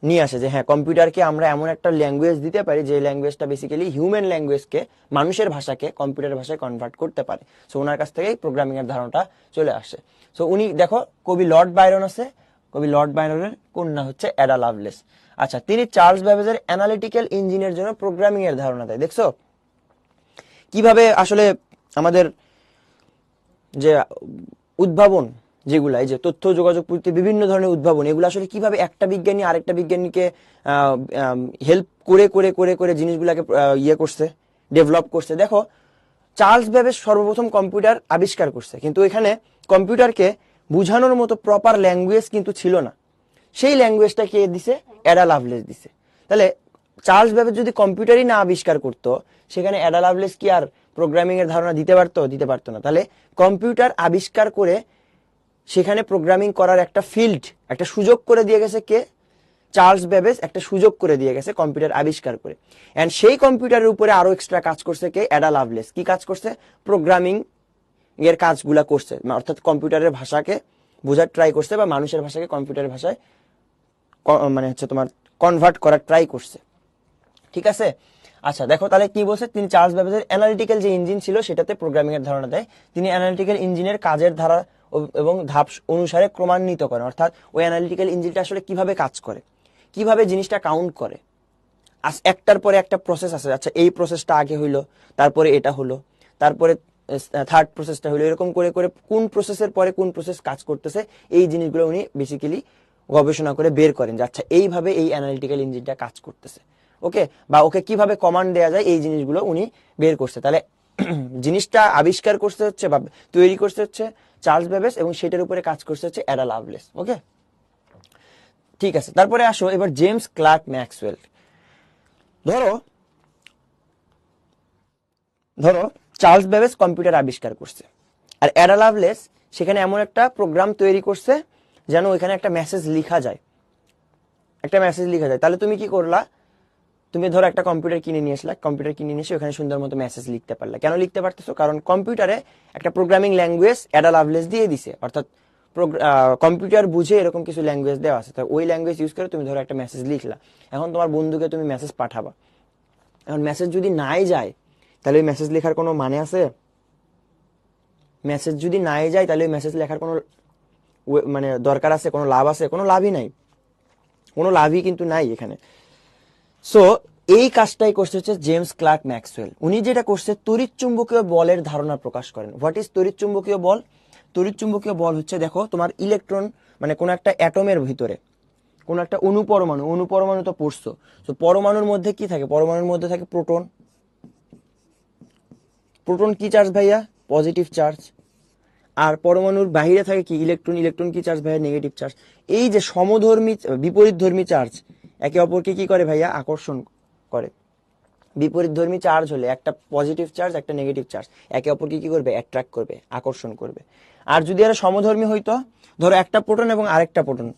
নিয়ে আসে, যে হ্যাঁ, কম্পিউটারকে আমরা এমন একটা ল্যাঙ্গুয়েজ দিতে পারি যে ল্যাঙ্গুয়েজটা বেসিক্যালি হিউম্যান ল্যাঙ্গুয়েজকে, মানুষের ভাষাকে কম্পিউটার ভাষায় কনভার্ট করতে পারে। সো ওনার কাছ থেকেই প্রোগ্রামিং এর ধারণাটা চলে আসে। সো উনি দেখো, কবি লর্ড বায়রন আছে, কবি লর্ড বায়রনের কন্যা হচ্ছে অ্যাডা লাভলেস। আচ্ছা, তিনি চার্লস ব্যাবেজের অ্যানালিটিক্যাল ইঞ্জিনের জন্য প্রোগ্রামিং এর ধারণা দেয়। দেখছো কিভাবে আসলে আমাদের যে উদ্ভাবন, যেগুলা এই যে তথ্য যোগাযোগ প্রযুক্তি বিভিন্ন ধরনের উদ্ভাবন, এগুলো আসলে কিভাবে একটা বিজ্ঞানী আরেকটা বিজ্ঞানীকে হেল্প করে করে করে করে জিনিসগুলাকে ইয়ে করছে, ডেভেলপ করছে। দেখো, চার্লস বেবেজ সর্বপ্রথম কম্পিউটার আবিষ্কার করছে, কিন্তু এখানে কম্পিউটারকে বুঝানোর মতো প্রপার ল্যাঙ্গুয়েজ কিন্তু ছিল না। সেই ল্যাঙ্গুয়েজটা কে দিছে? অ্যাডা লাভলেস দিছে। তাহলে চার্লস বেবেজ যদি কম্পিউটারই না আবিষ্কার করতো, সেখানে অ্যাডা লাভলেস কি আর প্রোগ্রামিং এর ধারণা দিতে পারতো? দিতে পারতো না। তাহলে কম্পিউটার আবিষ্কার করে সেখানে প্রোগ্রামিং করার একটা ফিল্ড, একটা সুযোগ করে দিয়ে গেছে কে? চার্লস বেবেজ একটা সুযোগ করে দিয়ে গেছে কম্পিউটার আবিষ্কার করে। এন্ড সেই কম্পিউটারের উপরে আরো এক্সট্রা কাজ করছে কে? Ada Lovelace. কি কাজ করছে? প্রোগ্রামিং এর কাজগুলা করছে, অর্থাৎ কম্পিউটারের ভাষাকে বোঝার ট্রাই করছে বা মানুষের ভাষাকে কম্পিউটারের ভাষায় মানে হচ্ছে তোমার কনভার্ট করার ট্রাই করছে। ঠিক আছে? আচ্ছা দেখো তাহলে কি বলছে, তিনি চার্লস ব্যাবেজের অ্যানালিটিক্যাল যে ইঞ্জিন ছিল সেটাতে প্রোগ্রামিং এর ধারণা দেয়। তিনি অ্যানালিটিক্যাল ইঞ্জিনের কাজের ধারা এবং ধাপ অনুসারে ক্রমান্বিত করেন, অর্থাৎ ওই অ্যানালিটিক্যাল ইঞ্জিনটা আসলে কিভাবে কাজ করে, কিভাবে জিনিসটা কাউন্ট করে। একটার পরে একটা প্রসেস আছে, আচ্ছা এই প্রসেসটা আগে হইলো, তারপরে এটা হলো, তারপরে থার্ড প্রসেসটা হলো, এরকম করে করে কোন প্রসেসের পরে কোন প্রসেস কাজ করতেছে এই জিনিসগুলো উনি বেসিক্যালি গবেষণা করে বের করেন যে আচ্ছা এইভাবে এই অ্যানালিটিক্যাল ইঞ্জিনটা কাজ করতেছে। ওকে, বা ওকে কিভাবে কমান্ড দেওয়া যায় এই জিনিসগুলো উনি বের করছে। তাহলে জিনিসটা আবিষ্কার করতে হচ্ছে বা তৈরি করতে হচ্ছে চার্লস বেবেজ, এবং সেটার উপরে কাজ করতে হচ্ছে অ্যাডা লাভলেস। ওকে, ঠিক আছে। তারপরে আসো এবার জেমস ক্লার্ক ম্যাক্সওয়েল। ধরো ধরো চার্লস বেবেজ কম্পিউটার আবিষ্কার করছে, আর অ্যাডা লাভলেস সেখানে এমন একটা প্রোগ্রাম তৈরি করছে যেন ওইখানে একটা মেসেজ লেখা যায়, একটা মেসেজ লেখা যায়। তাহলে তুমি কি করলা, তুমি ধরো একটা কম্পিউটার কিনে নিয়ে আসলা, কম্পিউটার কিনে নিয়ে এসে ওখানে সুন্দর মতো মেসেজ লিখতে পারলা। কেন লিখতে পারতেছো? কারণ কম্পিউটারে একটা প্রোগ্রামিং ল্যাঙ্গুয়েজ অ্যাডা লাভলেস দিয়ে দিছে, অর্থাৎ কম্পিউটার বুঝে এরকম কিছু ল্যাঙ্গুয়েজ দেওয়া আছে, তো ওই ল্যাঙ্গুয়েজ ইউজ করে তুমি ধরো একটা মেসেজ লিখলা। এখন তোমার বন্ধুকে তুমি মেসেজ পাঠাবা, এখন মেসেজ যদি নাই যায় তাহলে ওই মেসেজ লেখার কোনো মানে আছে? মেসেজ যদি নাই যায় তাহলে ওই মেসেজ লেখার কোনো মানে দরকার আছে? কোনো লাভ আছে? কোনো লাভই নাই, কোনো লাভই কিন্তু নাই এখানে। সো এই কাজটাই করছে হচ্ছে জেমস ক্লার্ক ম্যাক্সওয়েল। উনি যেটা করছে তড়িৎ চুম্বকীয় বলের ধারণা প্রকাশ করেন। হোয়াট ইজ তড়িৎ চুম্বকীয় বল? তড়িৎ চুম্বকীয় বল হচ্ছে, দেখো তোমার ইলেকট্রন মানে কোন একটা অ্যাটমের ভিতরে কোন একটা অনুপরমাণু তো পড়ছো, তো পরমাণুর মধ্যে কি থাকে? পরমাণুর মধ্যে থাকে প্রোটন। প্রোটন কি চার্জ ভাইয়া? Positive charge. আর পরমাণুর বাহিরে থাকে কি? ইলেকট্রন। ইলেকট্রন কি চার্জ ভাইয়া? Negative charge. এই যে সমধর্মী বিপরীতধর্মী চার্জ একে অপরকে কি করে ভাইয়া? আকর্ষণ করে। বিপরীতধর্মী চার্জ হলে একটা পজিটিভ চার্জ একটা নেগেটিভ চার্জ একে অপরকে কি করবে? অ্যাট্রাক্ট করবে, আকর্ষণ করবে। আর যদি এরা সমধর্মী হইতো, ধরো একটা প্রোটন এবং আরেকটা প্রোটন,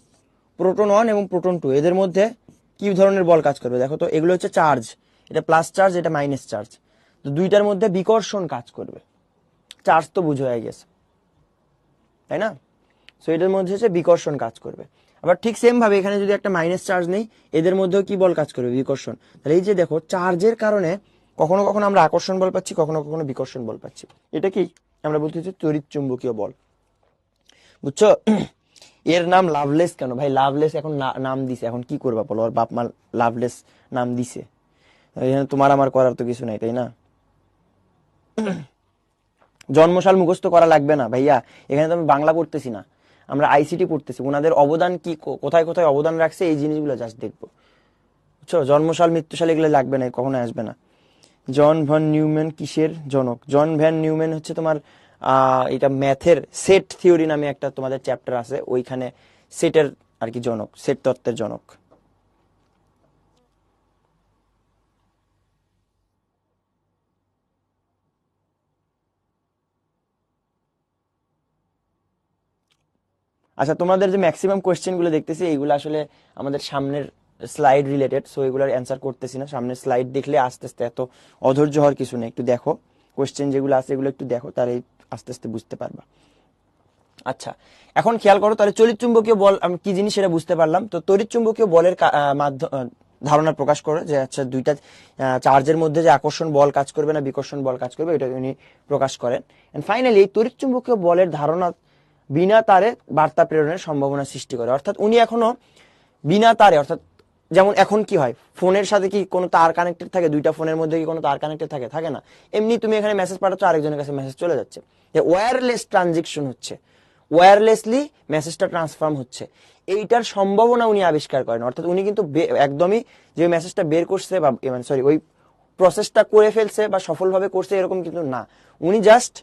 প্রোটন 1 এবং প্রোটন 2, এদের মধ্যে কি ধরনের বল কাজ করবে? দেখো তো, এগুলো হচ্ছে চার্জ, এটা প্লাস চার্জ এটা মাইনাস চার্জ, তো দুইটার মধ্যে বিকর্ষণ কাজ করবে। চার্জ তো বুঝ হয়ে গেছে, তাই না? সো এটার মধ্যে হচ্ছে বিকর্ষণ কাজ করবে। আবার ঠিক সেম ভাবে এখানে যদি একটা মাইনাস চার্জ নেই, এদের মধ্যেও কি বল কাজ করবে? বিকর্ষণ। তাহলে এই যে দেখো, চার্জের কারণে কখনো কখনো আমরা আকর্ষণ বল পাচ্ছি, কখনো কখনো বিকর্ষণ বল পাচ্ছি। এটা কি আমরা বলতেছি তড়িৎ চুম্বকীয় বল। বুঝছো? এর নাম লাভলেস কেন ভাই? লাভলেস এখন নাম দিছে, এখন কি করবা বলো? ওর বাপ মা লাভলেস নাম দিছে, এখানে তোমার আমার করার তো কিছু নাই, তাই না? জন্মসাল মুখস্থ করা লাগবে না ভাইয়া, এখানে তো আমি বাংলা পড়তেছি না, আমরা আইসিটি পড়তেছি। ওনাদের অবদান কি, কোথায় কোথায় অবদান রাখছে এই জিনিসগুলো জাস্ট দেখবো। বুঝছো? জন্মসাল মৃত্যুসাল এগুলো লাগবে না, কখনো আসবে না। জন ভ্যান নিউম্যান কিসের জনক? জন ভ্যান নিউম্যান হচ্ছে তোমার এটা ম্যাথের সেট থিওরি নামে একটা তোমাদের চ্যাপ্টার আছে, ওইখানে সেটের আর কি জনক, সেট তত্ত্বের জনক। আচ্ছা, তোমাদের যে ম্যাক্সিমাম কোয়েশ্চেন গুলো দেখতেছি এইগুলো আসলে আমাদের সামনের স্লাইড রিলেটেড, সো এগুলোর অ্যান্সার করতেছি না। সামনের স্লাইড দেখলে আস্তে আস্তে, এত অধৈর্য হওয়ার কিছু নেই, একটু দেখো কোয়েশ্চেন যেগুলো আছে এগুলো একটু দেখো, তাহলে আস্তে আস্তে বুঝতে পারবা। আচ্ছা, এখন খেয়াল করো, তাহলে তড়িৎ চুম্বকীয় বল আমি কি জিনিস সেটা বুঝতে পারলাম। তো তড়িৎ চুম্বকীয় বলের ধারণা প্রকাশ করে যে আচ্ছা দুইটা চার্জের মধ্যে যে আকর্ষণ বল কাজ করবে না বিকর্ষণ বল কাজ করবে, এটা উনি প্রকাশ করেন। এন্ড ফাইনালি এই তড়িৎ চুম্বকীয় বলের ধারণা বিনা তারে বার্তা প্রেরণের সম্ভাবনা সৃষ্টি করে। অর্থাৎ উনি এখনো বিনা তারে, অর্থাৎ যেমন এখন কি হয়, ফোনের সাথে কি কোনো তার কানেক্টেড থাকে? দুইটা ফোনের মধ্যে কি কোনো তার কানেক্টেড থাকে? থাকে না। এমনি তুমি এখানে মেসেজ পাঠাচ্ছ, আরেকজনের কাছে মেসেজ চলে যাচ্ছে। ওয়্যারলেস ট্রানজেকশন হচ্ছে, ওয়্যারলেসলি মেসেজটা ট্রান্সফার্ম হচ্ছে, এইটার সম্ভাবনা উনি আবিষ্কার করেন। অর্থাৎ উনি কিন্তু একদমই যে মেসেজটা বের করছে বা সরি ওই প্রসেসটা করে ফেলছে বা সফলভাবে করছে এরকম কিন্তু না, উনি জাস্ট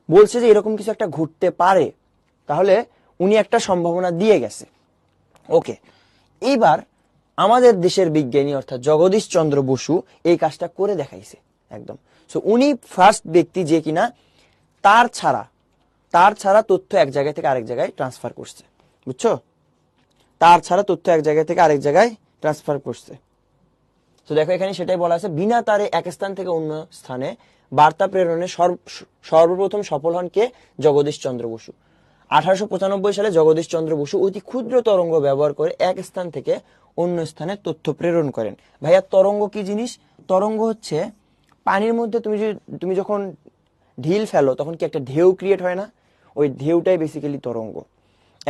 বলছে যে এরকম কিছু একটা ঘটতে পারে, তাহলে উনি একটা সম্ভাবনা দিয়ে গেছে। ওকে, এইবার আমাদের দেশের বিজ্ঞানী অর্থাৎ জগদীশ চন্দ্র বসু এই কাজটা করে দেখাইছে একদম। সো উনি ফার্স্ট ব্যক্তি যে কিনা তার ছাড়া তথ্য এক জায়গা থেকে আরেক জায়গায় ট্রান্সফার করছে। বুঝছো? তার ছাড়া তথ্য এক জায়গা থেকে আরেক জায়গায় ট্রান্সফার করছে। তো দেখো এখানে সেটাই বলা আছে, বিনা তারে এক স্থান থেকে অন্য স্থানে বার্তা প্রেরণে সর্বপ্রথম সফল হন কে? জগদীশ চন্দ্র বসু। 1895 সালে জগদীশ চন্দ্র বসু অতি ক্ষুদ্র তরঙ্গ ব্যবহার করে এক স্থান থেকে অন্য স্থানে তথ্য প্রেরণ করেন। ভাইয়া তরঙ্গ কি জিনিস? তরঙ্গ হচ্ছে পানির মধ্যে তুমি যখন ঢিল ফেলো তখন কি একটা ঢেউ ক্রিয়েট হয় না? ওই ঢেউটাই বেসিক্যালি তরঙ্গ।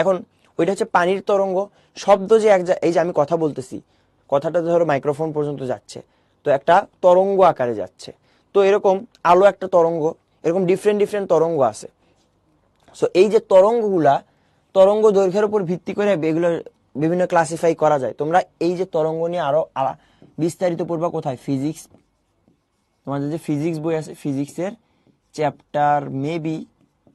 এখন ওইটা হচ্ছে পানির তরঙ্গ। শব্দ যে এই যে আমি কথা বলতেছি, কথাটা ধরো মাইক্রোফোন পর্যন্ত যাচ্ছে, তো একটা তরঙ্গ আকারে যাচ্ছে। তো এরকম আলো একটা তরঙ্গ, এরকম ডিফারেন্ট ডিফারেন্ট তরঙ্গ আছে। সো এই যে তরঙ্গগুলা, তরঙ্গ দৈর্ঘ্যের উপর ভিত্তি করে এগুলো বিভিন্ন ক্লাসিফাই করা যায়। তোমরা এই যে তরঙ্গ নিয়ে আরো বিস্তারিত পড়বা কোথায়? ফিজিক্স, তোমাদের যে ফিজিক্স বই আছে, ফিজিক্সের chapter maybe,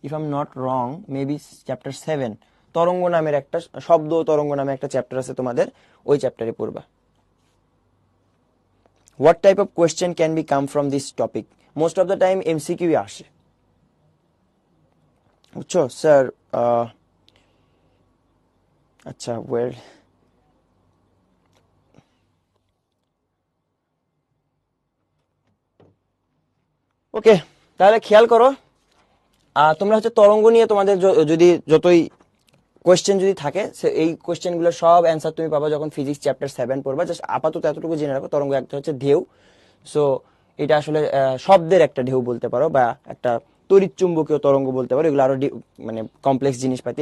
if I am not wrong, maybe chapter 7 তরঙ্গ নামের একটা, শব্দ তরঙ্গ নামে একটা চ্যাপ্টার আছে তোমাদের, ওই চ্যাপ্টারে পড়বা। What type of question can be come from this topic? Most of the time MCQ আসে, বুঝছো স্যার? আচ্ছা, ওয়েল, ওকে, তাহলে খেয়াল করো, তোমরা হচ্ছে তরঙ্গ নিয়ে তোমাদের যদি যতই কোয়েশ্চেন যদি থাকে, এই কোয়েশ্চেন গুলো সব অ্যান্সার তুমি পাবা যখন ফিজিক্স চ্যাপ্টার 7 পড়বা। জাস্ট আপাতত এতটুকু জেনে রাখো, তরঙ্গ একটা হচ্ছে ঢেউ। সো এটা আসলে শব্দের একটা ঢেউ বলতে পারো, বা একটা তড়িৎ চুম্বকীয় তরঙ্গ বলতে পারো। এগুলো আরো মানে কমপ্লেক্স জিনিসপাতি,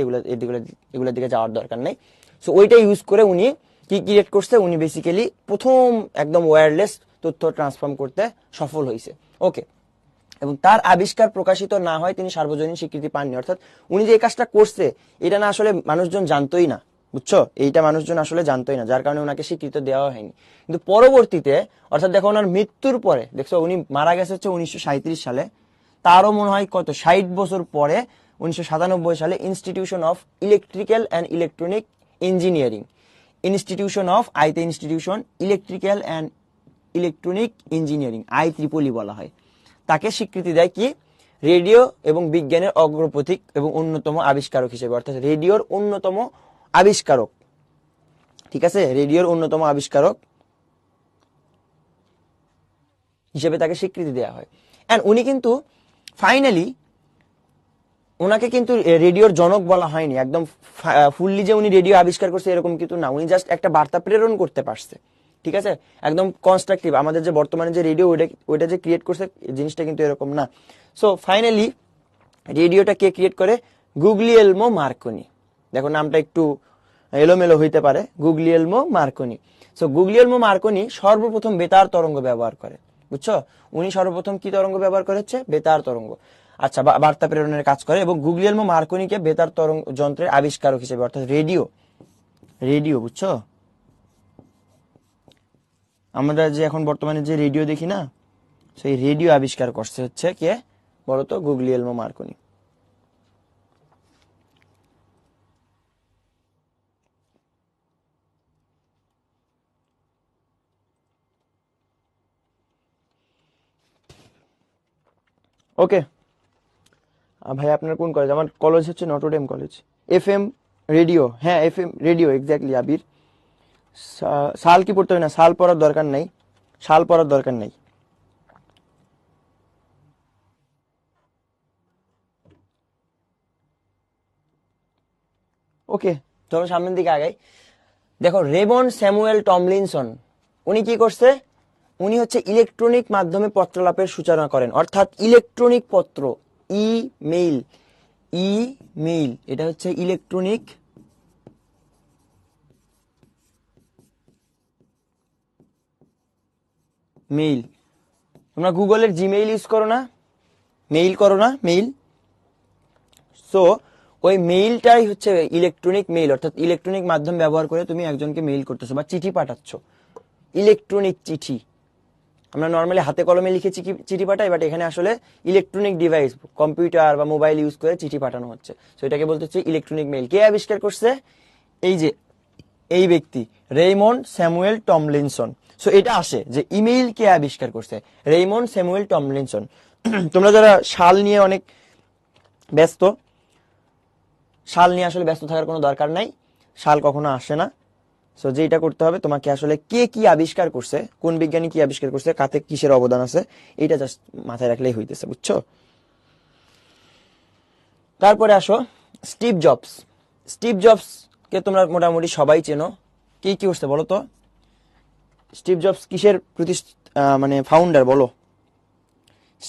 এগুলোর দিকে যাওয়ার দরকার নেই। সো ওইটা ইউজ করে উনি কি ক্রিয়েট করছে? উনি বেসিক্যালি প্রথম একদম ওয়্যারলেস তথ্য ট্রান্সফর্ম করতে সফল হয়েছে। ওকে, এবং তার আবিষ্কার প্রকাশিত না হয় তিনি সার্বজনীন স্বীকৃতি পাননি। অর্থাৎ উনি যে এই কাজটা করছে এটা না আসলে মানুষজন জানতোই না, বুঝছো? এইটা মানুষজন আসলে জানতোই না, যার কারণে ওনাকে স্বীকৃতি দেওয়া হয়নি। কিন্তু পরবর্তীতে, অর্থাৎ দেখো ওনার মৃত্যুর পরে, দেখছো উনি মারা গেছে হচ্ছে 1937 সালে, তারও মনে হয় কত 60 বছর পরে 1997 সালে institution of electrical and electronic engineering, institution of আইতে institution electrical and electronic engineering, IEEE বলা হয়, তাকে স্বীকৃতি দেয় কি? রেডিও এবং বিজ্ঞানের অগ্রপথিক এবং অন্যতম আবিষ্কারক হিসেবে। অর্থাৎ রেডিওর অন্যতম আবিষ্কারক, ঠিক আছে, রেডিওর অন্যতম আবিষ্কারক হিসেবে তাকে স্বীকৃতি দেওয়া হয়। এন্ড উনি কিন্তু ফাইনালি, ওনাকে কিন্তু রেডিওর জনক বলা হয়নি একদম ফুললি, যে উনি রেডিও আবিষ্কার করছে এরকম কিন্তু না। উনি জাস্ট একটা বার্তা প্রেরণ করতে পারছে, ঠিক আছে, একদম কনস্ট্রাকটিভ। আমাদের যে বর্তমানে যে রেডিও, ওইটা যে ক্রিয়েট করছে জিনিসটা কিন্তু এরকম না। সো ফাইনালি রেডিওটা কে ক্রিয়েট করে? গুগলিয়েলমো মার্কনি। দেখো নামটা একটু এলোমেলো হইতে পারে, গুগলিয়েলমো মার্কনি। সো গুগলিয়েলমো মার্কনি সর্বপ্রথম বেতার তরঙ্গ ব্যবহার করে, বুঝছো? উনি সর্বপ্রথম কি তরঙ্গ ব্যবহার করেছে? বেতার তরঙ্গ। আচ্ছা, বার্তা প্রেরণের কাজ করে। এবং গুগলিয়েলমো মার্কনিকে বেতার তরঙ্গ যন্ত্রের আবিষ্কারক হিসেবে, অর্থাৎ রেডিও, বুঝছো? আমরা যে এখন বর্তমানে যে রেডিও দেখি না, সেই রেডিও আবিষ্কার করছে হচ্ছে কে বলতো? গুগলিয়েলমো মার্কনি। ওকে ভাই, আপনার কোন কলেজ? আমার কলেজ হচ্ছে নটরডেম কলেজ। FM রেডিও, হ্যাঁ FM রেডিও, এক্স্যাক্টলি আবির। সাল কি পড়তে হয় না? সাল পড়ার দরকার নাই, সাল পড়ার দরকার নাই। ওকে, চলো সামনের দিকে আগাই। দেখো, রেমন্ড স্যামুয়েল টমলিনসন, উনি কি করছে? উনি হচ্ছে ইলেকট্রনিক মাধ্যমে পত্রলাপের সূচনা করেন। অর্থাৎ ইলেকট্রনিক পত্র, ইমেইল, ইমেইল, এটা হচ্ছে ইলেকট্রনিক মেইল। তোমরা গুগলের জিমেইল ইউজ করো না? মেইল করো না? মেইল। সো ওই মেইলটাই হচ্ছে ইলেকট্রনিক মেইল। অর্থাৎ ইলেকট্রনিক মাধ্যম ব্যবহার করে তুমি একজনকে মেইল করতেছো বা চিঠি পাঠাচ্ছ, ইলেকট্রনিক চিঠি। আমরা নর্মালি হাতে কলমে লিখে চিঠি পাঠাই, বাট এখানে আসলে ইলেকট্রনিক ডিভাইস, কম্পিউটার বা মোবাইল ইউজ করে চিঠি পাঠানো হচ্ছে। সো এটাকে বলতে হচ্ছে ইলেকট্রনিক মেইল। কে আবিষ্কার করছে? এই যে এই ব্যক্তি, রেইমন্ড স্যামুয়েল টমলিনসন। সো এটা আসে যে ইমেইল কে আবিষ্কার করছে? রেইমন্ড স্যামুয়েল টমলিনসন। তোমরা যারা সাল নিয়ে অনেক ব্যস্ত, সাল নিয়ে আসলে ব্যস্ত থাকার কোনো দরকার নাই, সাল কখনো আসে না। সো যেটা করতে হবে তোমাকে, আসলে কে কি আবিষ্কার করছে, কোন বিজ্ঞানী কি আবিষ্কার করছে, কাতে কিসের অবদান আছে, এটা জাস্ট মাথায় রাখলেই হইতেছে, বুঝছো? তারপরে আসো স্টিভ জবস। স্টিভ জবস কে তোমরা মোটামুটি সবাই চেনো। কি কি করছে বলো তো? স্টিভ জবস কিসের মানে ফাউন্ডার বলো?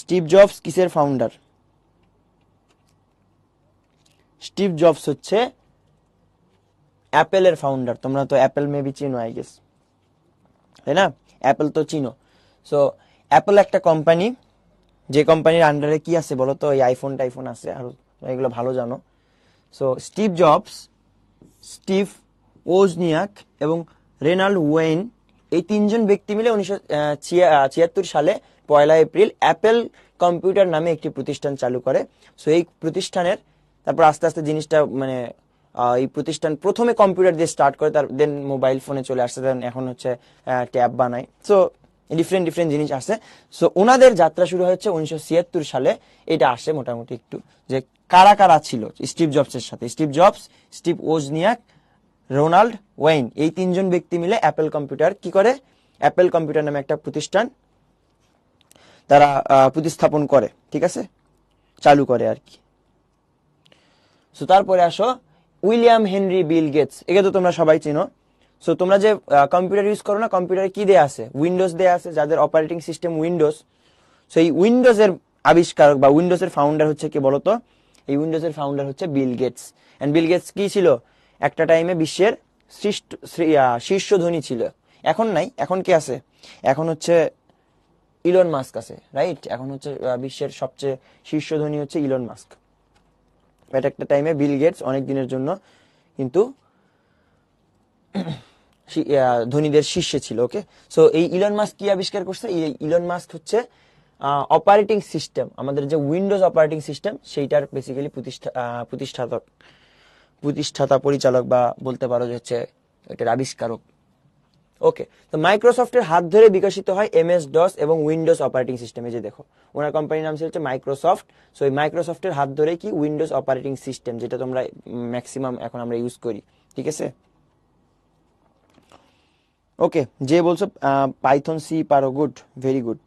স্টিভ জবস কিসের ফাউন্ডার? স্টিভ জবস হচ্ছে অ্যাপেলের ফাউন্ডার। তোমরা তো অ্যাপেল মেবি চিনো আই গেস, তাই না? অ্যাপেল তো চিনো। সো অ্যাপেল একটা কোম্পানি, যে কোম্পানির আন্ডারে কি আছে বলো তো? এই আইফোন টাইফোন আছে, আর এগুলো ভালো জানো। So Steve jobs, Steve Wozniak এবং রেনাল্ড ওয়েইন, এই তিনজন ব্যক্তি মিলে 1976 সালে 1 এপ্রিল অ্যাপেল কম্পিউটার নামে একটি প্রতিষ্ঠান চালু করে। সো এই প্রতিষ্ঠানের তারপর আস্তে আস্তে জিনিসটা মানে এই প্রতিষ্ঠান প্রথমে কম্পিউটার দিয়ে স্টার্ট করে, তার দেন মোবাইল ফোনে চলে আসছে, দেন এখন হচ্ছে ট্যাব বানায়। সো ডিফারেন্ট ডিফারেন্ট জিনিস আছে। সো ওনাদের যাত্রা শুরু হয়েছে 1976 সালে। এটা আসে মোটামুটি একটু যে কারা কারা ছিল স্টিভ জবসের সাথে। Steve jobs, Steve Wozniak, Ronald Wayne, এই তিনজন ব্যক্তি মিলে অ্যাপেল কম্পিউটার কি করে? অ্যাপেল কম্পিউটার নামে একটা প্রতিষ্ঠান তারা প্রতিস্থাপন করে, ঠিক আছে, চালু করে আর কি। সো তারপরে আসো উইলিয়াম হেনরি বিল গেটস, একে তো তোমরা সবাই চিনো। সো তোমরা যে কম্পিউটার ইউজ করো না, কম্পিউটারে কি দেয়া আছে? উইন্ডোজ দেয়া আছে, যাদের অপারেটিং সিস্টেম উইন্ডোজ। সো এই উইন্ডোজের আবিষ্কারক বা উইন্ডোজের ফাউন্ডার হচ্ছে কি বলতো? এই উইন্ডোজের ফাউন্ডার হচ্ছে Bill Gates. And Bill Gates কি ছিল? একটা টাইমে বিশ্বের শীর্ষ ধনী ছিল। এখন নাই, এখন কে আছে? এখন হচ্ছে ইলন মাস্ক আছে, রাইট? এখন হচ্ছে বিশ্বের সবচেয়ে শীর্ষ ধনী হচ্ছে ইলন মাস্ক। এটা একটা টাইমে বিল গেটস অনেক দিনের জন্য কিন্তু ধনীদের শীর্ষে ছিল। ওকে, সো এই ইলন মাস্ক কি আবিষ্কার করছে? এই ইলন মাস্ক হচ্ছে অপারেটিং সিস্টেম, আমাদের যে উইন্ডোজ অপারেটিং সিস্টেম, সেইটার বেসিক্যালি প্রতিষ্ঠাতা পরিচালক, বা বলতে পারো যে হচ্ছে এটার আবিষ্কারক। ওকে, তো মাইক্রোসফটের হাত ধরে বিকশিত হয় এমএস ডস এবং উইন্ডোজ অপারেটিং সিস্টেম। এই যে দেখো, ওনার কোম্পানির নাম হচ্ছে মাইক্রোসফট। সো এই মাইক্রোসফটের হাত ধরে কি উইন্ডোজ অপারেটিং সিস্টেম, যেটা তোমরা ম্যাক্সিমাম এখন আমরা ইউজ করি, ঠিক আছে? ওকে, যে বলছো পাইথন সি পারো, গুড, ভেরি গুড।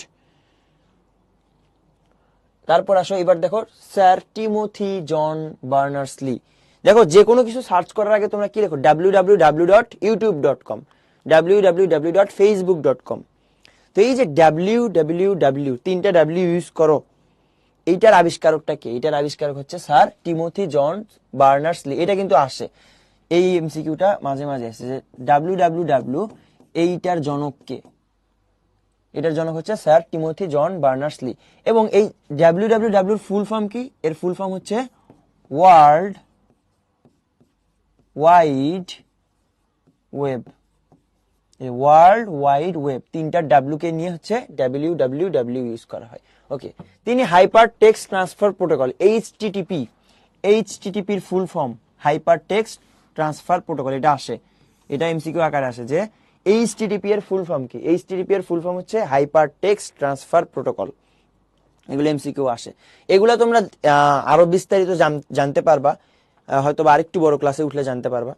তারপর আসো এবার দেখো স্যার টিমোথি জন বার্নার্স-লি। দেখো, যে কোনো কিছু সার্চ করার আগে তোমরা কি দেখো? www.youtube.com, www.facebook.com। তো এই যে www, তিনটা ডাব্লিউ ইউজ করো, এইটার আবিষ্কারকটা কে? এটার আবিষ্কারক হচ্ছে স্যার টিমোথি জন বার্নার্স-লি। এটা কিন্তু আসে, এই এমসিকিউটা মাঝে মাঝে আসে যে www, এইটার জনক কে? এটার জনক হচ্ছে স্যার টিমোথি জন বার্নার্স-লি। এবং এই www ফুল ফর্ম কি? এর ফুল ফর্ম হচ্ছে world wide web. World wide web, তিনটা ডাব্লিউ কে নিয়ে হচ্ছে www ইউজ করা হয়। ওকে, তিনি হাইপার টেক্সট ট্রান্সফার প্রোটোকল, এইচটিটিপির full form hypertext transfer protocol. এটা আসে, এটা এমসিকিউ আকারে আসে যে এইচটিটিপি এর ফুল ফর্ম কি? এইচটিটিপি এর ফুল ফর্ম হচ্ছে হাইপার টেক্সট ট্রান্সফার প্রোটোকল। এগুলো এমসিকিউ আসে। এগুলা তোমরা আরো বিস্তারিত জানতে পারবা হয়তো বা আরেকটু বড় ক্লাসে উঠলে জানতে পারবা।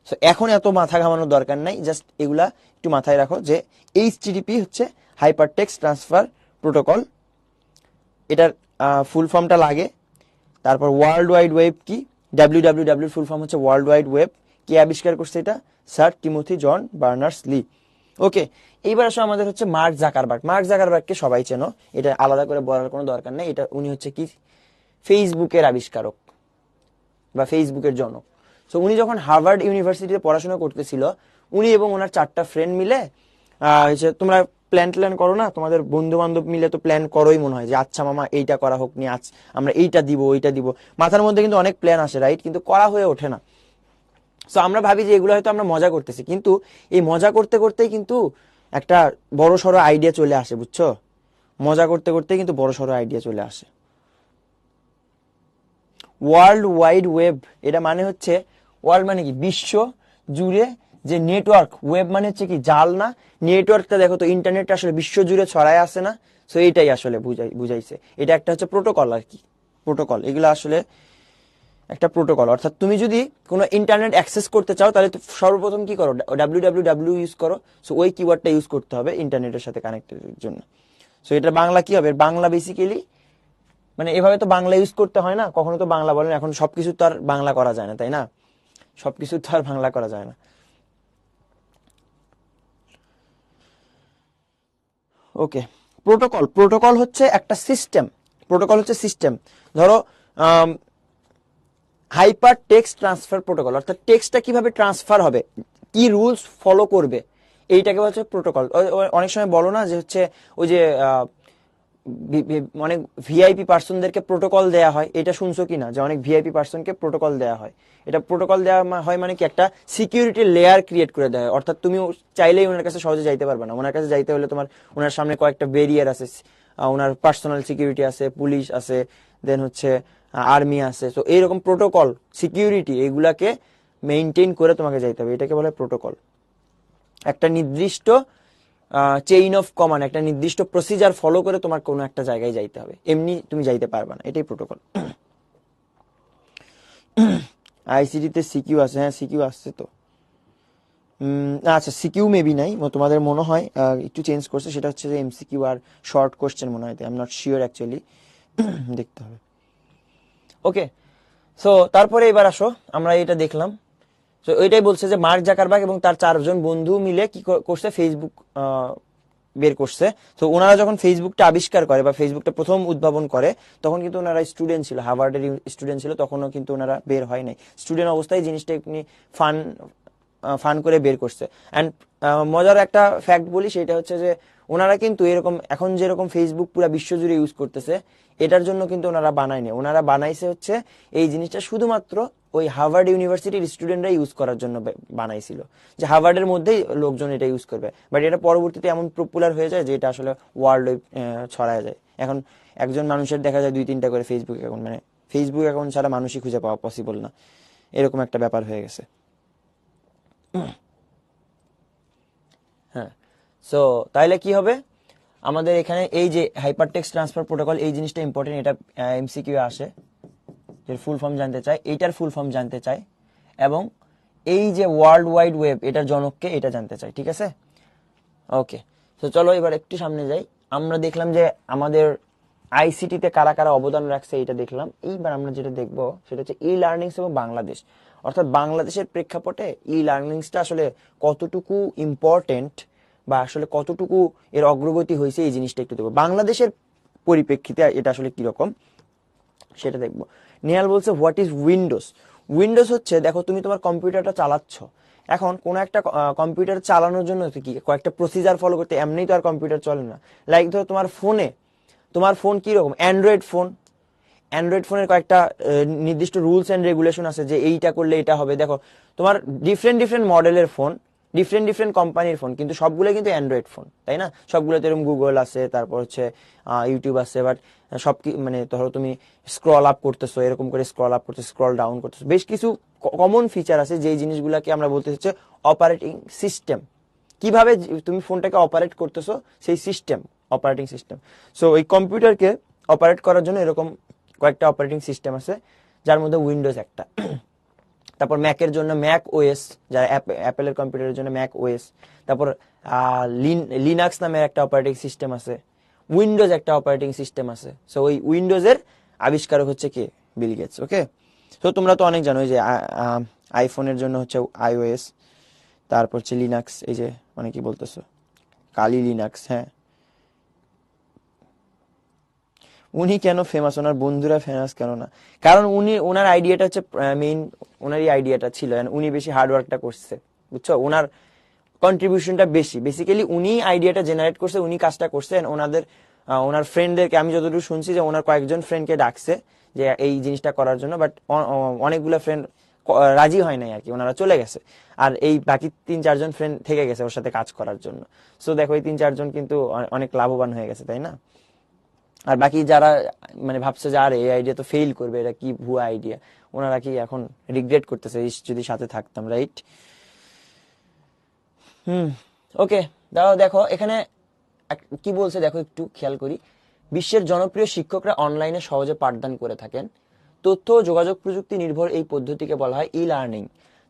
সো এখন এত মাথা ঘামানোর দরকার নাই, জাস্ট এগুলা একটু মাথায় রাখো যে এইচটিটিপি হচ্ছে হাইপার টেক্সট ট্রান্সফার প্রোটোকল, এটার ফুল ফর্মটা লাগে। তারপর ওয়ার্ল্ড ওয়াইড ওয়েব কি? www ফুল ফর্ম হচ্ছে ওয়ার্ল্ড ওয়াইড ওয়েব। কে আবিষ্কার করছে এটা? স্যার টিমোথি জন বার্নার্স-লি। ওকে, এইবার আসো আমাদের হচ্ছে মার্ক জাকারবার্গ। মার্ক জাকারবার্গকে সবাই চেনো, এটা আলাদা করে বলার কোনো দরকার নেই। এটা উনি হচ্ছে কি ফেসবুকের আবিষ্কারক বা ফেসবুকের জনক। সো উনি যখন হার্ভার্ড ইউনিভার্সিটিতে পড়াশোনা করতেছিল, উনি এবং ওনার 4টা ফ্রেন্ড মিলে তোমরা প্ল্যান করো না, তোমাদের বন্ধু বান্ধব মিলে তো প্ল্যান করোই মনে হয় যে আচ্ছা মামা এইটা করা হোক নি, আজ আমরা এইটা দিব ওইটা দিব, মাথার মধ্যে কিন্তু অনেক প্ল্যান আসে, রাইট? কিন্তু করা হয়ে ওঠে না। সো আমরা ভাবি যে এগুলো হয়তো আমরা মজা করতেছি, কিন্তু এই মজা করতে করতেই কিন্তু একটা বড় সড়ো আইডিয়া চলে আসে, বুঝছো? মজা করতে করতে কিন্তু বড় সড়ো আইডিয়া চলে আসে। ওয়ার্ল্ড ওয়াইড ওয়েব, এটা মানে হচ্ছে ওয়ার্ল্ড মানে কি? বিশ্ব জুড়ে যে নেটওয়ার্ক, ওয়েব মানে হচ্ছে কি জাল না? নেটওয়ার্কটা দেখো তো, ইন্টারনেট আসলে বিশ্ব জুড়ে ছড়ায় আছে না? সো এইটাই আসলে বুঝাইছে। এটা একটা হচ্ছে প্রোটোকল আর কি, প্রোটোকল। এগুলো আসলে একটা প্রোটোকল, অর্থাৎ তুমি যদি কোনো ইন্টারনেট অ্যাক্সেস করতে চাও তাহলে তো সর্বপ্রথম কি করো? www ইউজ করো। সো ওই কিওয়ার্ডটা ইউজ করতে হবে ইন্টারনেটের সাথে কানেক্টের জন্য। সো এটা বাংলা কি হবে? বাংলা বেসিক্যালি মানে এভাবে তো বাংলা ইউজ করতে হয় না, কখনো তো বাংলা বলেন, এখন সবকিছু তো আর বাংলা করা যায় না, তাই না? সবকিছু তো আর বাংলা করা যায় না। ওকে, প্রোটোকল, প্রোটোকল হচ্ছে একটা সিস্টেম, প্রোটোকল হচ্ছে সিস্টেম। ধরো হাইপার টেক্সট ট্রান্সফার প্রোটোকল, অর্থাৎ টেক্সটটা কিভাবে ট্রান্সফার হবে, কি রুলস ফলো করবে, এইটাকে হচ্ছে প্রোটোকল। অনেক সময় বলো না যে হচ্ছে ওই যে অনেক ভিআইপি পার্সনদেরকে প্রোটোকল দেয়া হয়, এটা শুনছো কিনা যে অনেক ভিআইপি পার্সনকে প্রোটোকল দেয়া হয়? এটা প্রোটোকল দেওয়া হয় মানে কি, একটা সিকিউরিটি লেয়ার ক্রিয়েট করে দেওয়া হয়, অর্থাৎ তুমি চাইলেই ওনার কাছে সহজে যাইতে পারবে না। ওনার কাছে যাইতে হলে তোমার ওনার সামনে কয়েকটা ব্যারিয়ার আছে, ওনার পার্সোনাল সিকিউরিটি আছে, পুলিশ আছে, দেন হচ্ছে আর্মি আছে। তো এইরকম প্রোটোকল, সিকিউরিটি, এগুলাকে মেনটেন করে তোমাকে যাইতে হবে, এটাকে বলে প্রোটোকল। একটা নির্দিষ্ট চেইন অফ কমান্ড, একটা নির্দিষ্ট প্রসিজার ফলো করে তোমার কোনো একটা জায়গায় যাইতে হবে, এমনি তুমি যাইতে পারবে না, এটাই প্রোটোকল। আইসিটিতে সিকিউ আছে, হ্যাঁ সিকিউ আসছে তো। আচ্ছা, সিকিউ মেবি নাই, তোমাদের মনে হয় একটু চেঞ্জ করছে, সেটা হচ্ছে যে এমসিকিউ আর শর্ট কোশ্চেন মনে হয়, I am not sure actually, দেখতে হবে। ওকে, সো তারপরে এবার আসো, আমরা এটা দেখলাম। তো ওইটাই বলছে যে মার্ক জাকারবার্গ এবং তার 4জন বন্ধু মিলে কি করছে, ফেসবুক বের করছে। তো ওনারা যখন ফেসবুকটা আবিষ্কার করে বা ফেসবুকটা প্রথম উদ্ভাবন করে, তখন কিন্তু ওনারা স্টুডেন্ট ছিল, হার্ভার্ডের স্টুডেন্ট ছিল, তখনও কিন্তু ওনারা বের হয় নাই, স্টুডেন্ট অবস্থায় জিনিসটা এমনি ফান ফান করে বের করছে। অ্যান্ড মজার একটা ফ্যাক্ট বলি, সেটা হচ্ছে যে ওনারা কিন্তু এরকম এখন যেরকম ফেসবুক পুরো বিশ্বজুড়ে ইউজ করতেছে, এটার জন্য কিন্তু ওনারা বানায়নি, ওনারা বানাইছে হচ্ছে এই জিনিসটা শুধুমাত্র ওই হার্ভার্ড ইউনিভার্সিটির স্টুডেন্টরা ইউজ করার জন্য বানাইছিল, যে হার্ভার্ডের মধ্যেই লোকজন এটা ইউজ করবে। বাট এটা পরবর্তীতে এমন পপুলার হয়ে যায় যে এটা আসলে ওয়ার্ল্ড ছড়ায় যায়। এখন একজন মানুষের দেখা যায় 2-3টা করে ফেসবুক অ্যাকাউন্ট, মানে ফেসবুক অ্যাকাউন্ট ছাড়া মানুষই খুঁজে পাওয়া পসিবল না, এরকম একটা ব্যাপার হয়ে গেছে। হ্যাঁ, সো তাইলে কি হবে, আমাদের এখানে এই যে হাইপারটেক্সট ট্রান্সফার প্রোটোকল, এই জিনিসটা ইম্পর্টেন্ট, এটা এমসিকিউ আসে, এর ফুল ফর্ম জানতে চাই, এইটার ফুল ফর্ম জানতে চাই, এবং এই যে ওয়ার্ল্ড ওয়াইড ওয়েব, এটার জনককে, এটা জানতে চাই, ঠিক আছে? ওকে, তো চলো এবার একটু সামনে যাই। আমরা দেখলাম যে আমাদের আইসিটিতে কারা কারা অবদান রাখছে, এটা দেখলাম। এইবার আমরা যেটা দেখব সেটা হচ্ছে ই লার্নিংস এবং বাংলাদেশ, অর্থাৎ বাংলাদেশের প্রেক্ষাপটে ই লার্নিংসটা আসলে কতটুকু ইম্পর্টেন্ট বা আসলে কতটুকু এর অগ্রগতি হয়েছে, এই জিনিসটা একটু দেখবো। বাংলাদেশের পরিপ্রেক্ষিতে এটা আসলে কিরকম সেটা দেখবো। নেহাল বলছে হোয়াট ইজ উইন্ডোজ। উইন্ডোজ হচ্ছে, দেখো তুমি তোমার কম্পিউটারটা চালাচ্ছ, এখন কোন একটা কম্পিউটার চালানোর জন্য কি কয়েকটা প্রসিজার ফলো করতে, এমনি তো আর কম্পিউটার চলে না। লাইক ধরো তোমার ফোনে, তোমার ফোন কিরকম, অ্যান্ড্রয়েড ফোন, অ্যান্ড্রয়েড ফোনের কয়েকটা নির্দিষ্ট রুলস অ্যান্ড রেগুলেশন আছে যে এইটা করলে এটা হবে। দেখো তোমার ডিফারেন্ট ডিফারেন্ট মডেলের ফোন, ডিফারেন্ট ডিফারেন্ট কোম্পানির ফোন, কিন্তু সবগুলো কিন্তু অ্যান্ড্রয়েড ফোন, তাই না? সবগুলোতে এরকম গুগল আছে, তারপর হচ্ছে ইউটিউব আছে, বাট সব কি মানে ধরো তুমি স্ক্রল আপ করতেছো, এরকম করে স্ক্রল আপ করতেছো, স্ক্রল ডাউন করতেছো, বেশ কিছু কমন ফিচার আছে যেই জিনিসগুলোকে আমরা বলতে হচ্ছে অপারেটিং সিস্টেম। কিভাবে তুমি ফোনটাকে অপারেট করতেছো, সেই সিস্টেম, অপারেটিং সিস্টেম। সো এই কম্পিউটারকে অপারেট করার জন্য এরকম কয়েকটা অপারেটিং সিস্টেম আছে, যার মধ্যে উইন্ডোজ একটা। তারপর ম্যাকের জন্য ম্যাক ওএস, যারা অ্যাপেলের কম্পিউটারের জন্য ম্যাক ওএস। তারপর লিনাক্স নামের একটা অপারেটিং সিস্টেম আছে, উইন্ডোজ একটা অপারেটিং সিস্টেম আছে। সো ওই উইন্ডোজের আবিষ্কারক হচ্ছে কে, বিল গেটস। ওকে, তো তোমরা তো অনেক জানো যে আইফোনের জন্য হচ্ছে আইওএস, তারপর হচ্ছে লিনাক্স, এই যে অনেকেই বলতেছো কালি লিনাক্স। হ্যাঁ, উনি কেন ফেমাস, ওনার বন্ধুরা ফেমাস কেন না? কারণ ওনার আইডিয়াটা হচ্ছে মেইন, ওনারই আইডিয়াটা ছিল, উনি বেশি হার্ডওয়ার্কটা করছে, বুঝছো? ওনার কন্ট্রিবিউশনটা বেশি, বেসিক্যালি উনি আইডিয়াটা জেনারেট করছে, উনি কাজটা করছে। ওনার ফ্রেন্ডদেরকে, আমি যতটুকু শুনছি যে ওনার কয়েকজন ফ্রেন্ডকে ডাকছে যে এই জিনিসটা করার জন্য, বাট অনেকগুলো ফ্রেন্ড রাজি হয় নাই আর কি, ওনারা চলে গেছে। আর এই বাকি 3-4জন ফ্রেন্ড থেকে গেছে ওর সাথে কাজ করার জন্য। সো দেখো এই 3-4জন কিন্তু অনেক লাভবান হয়ে গেছে, তাই না? আর বাকি যারা মানে ভাবছে যে আরে এই আইডিয়া তো ফেল করবে, এটা কি ভুয়া আইডিয়া, ওনারা কি এখন রিগ্রেট করতেছে, যদি সাথে থাকতাম, রাইট? ওকে, দেখো এখানে কি বলছে, দেখো একটু খেয়াল করি। বিশ্বের জনপ্রিয় শিক্ষকরা অনলাইনে সহজে পাঠদান করে থাকেন। তথ্য ও যোগাযোগ প্রযুক্তি নির্ভর এই পদ্ধতিকে বলা হয় ই লার্নিং।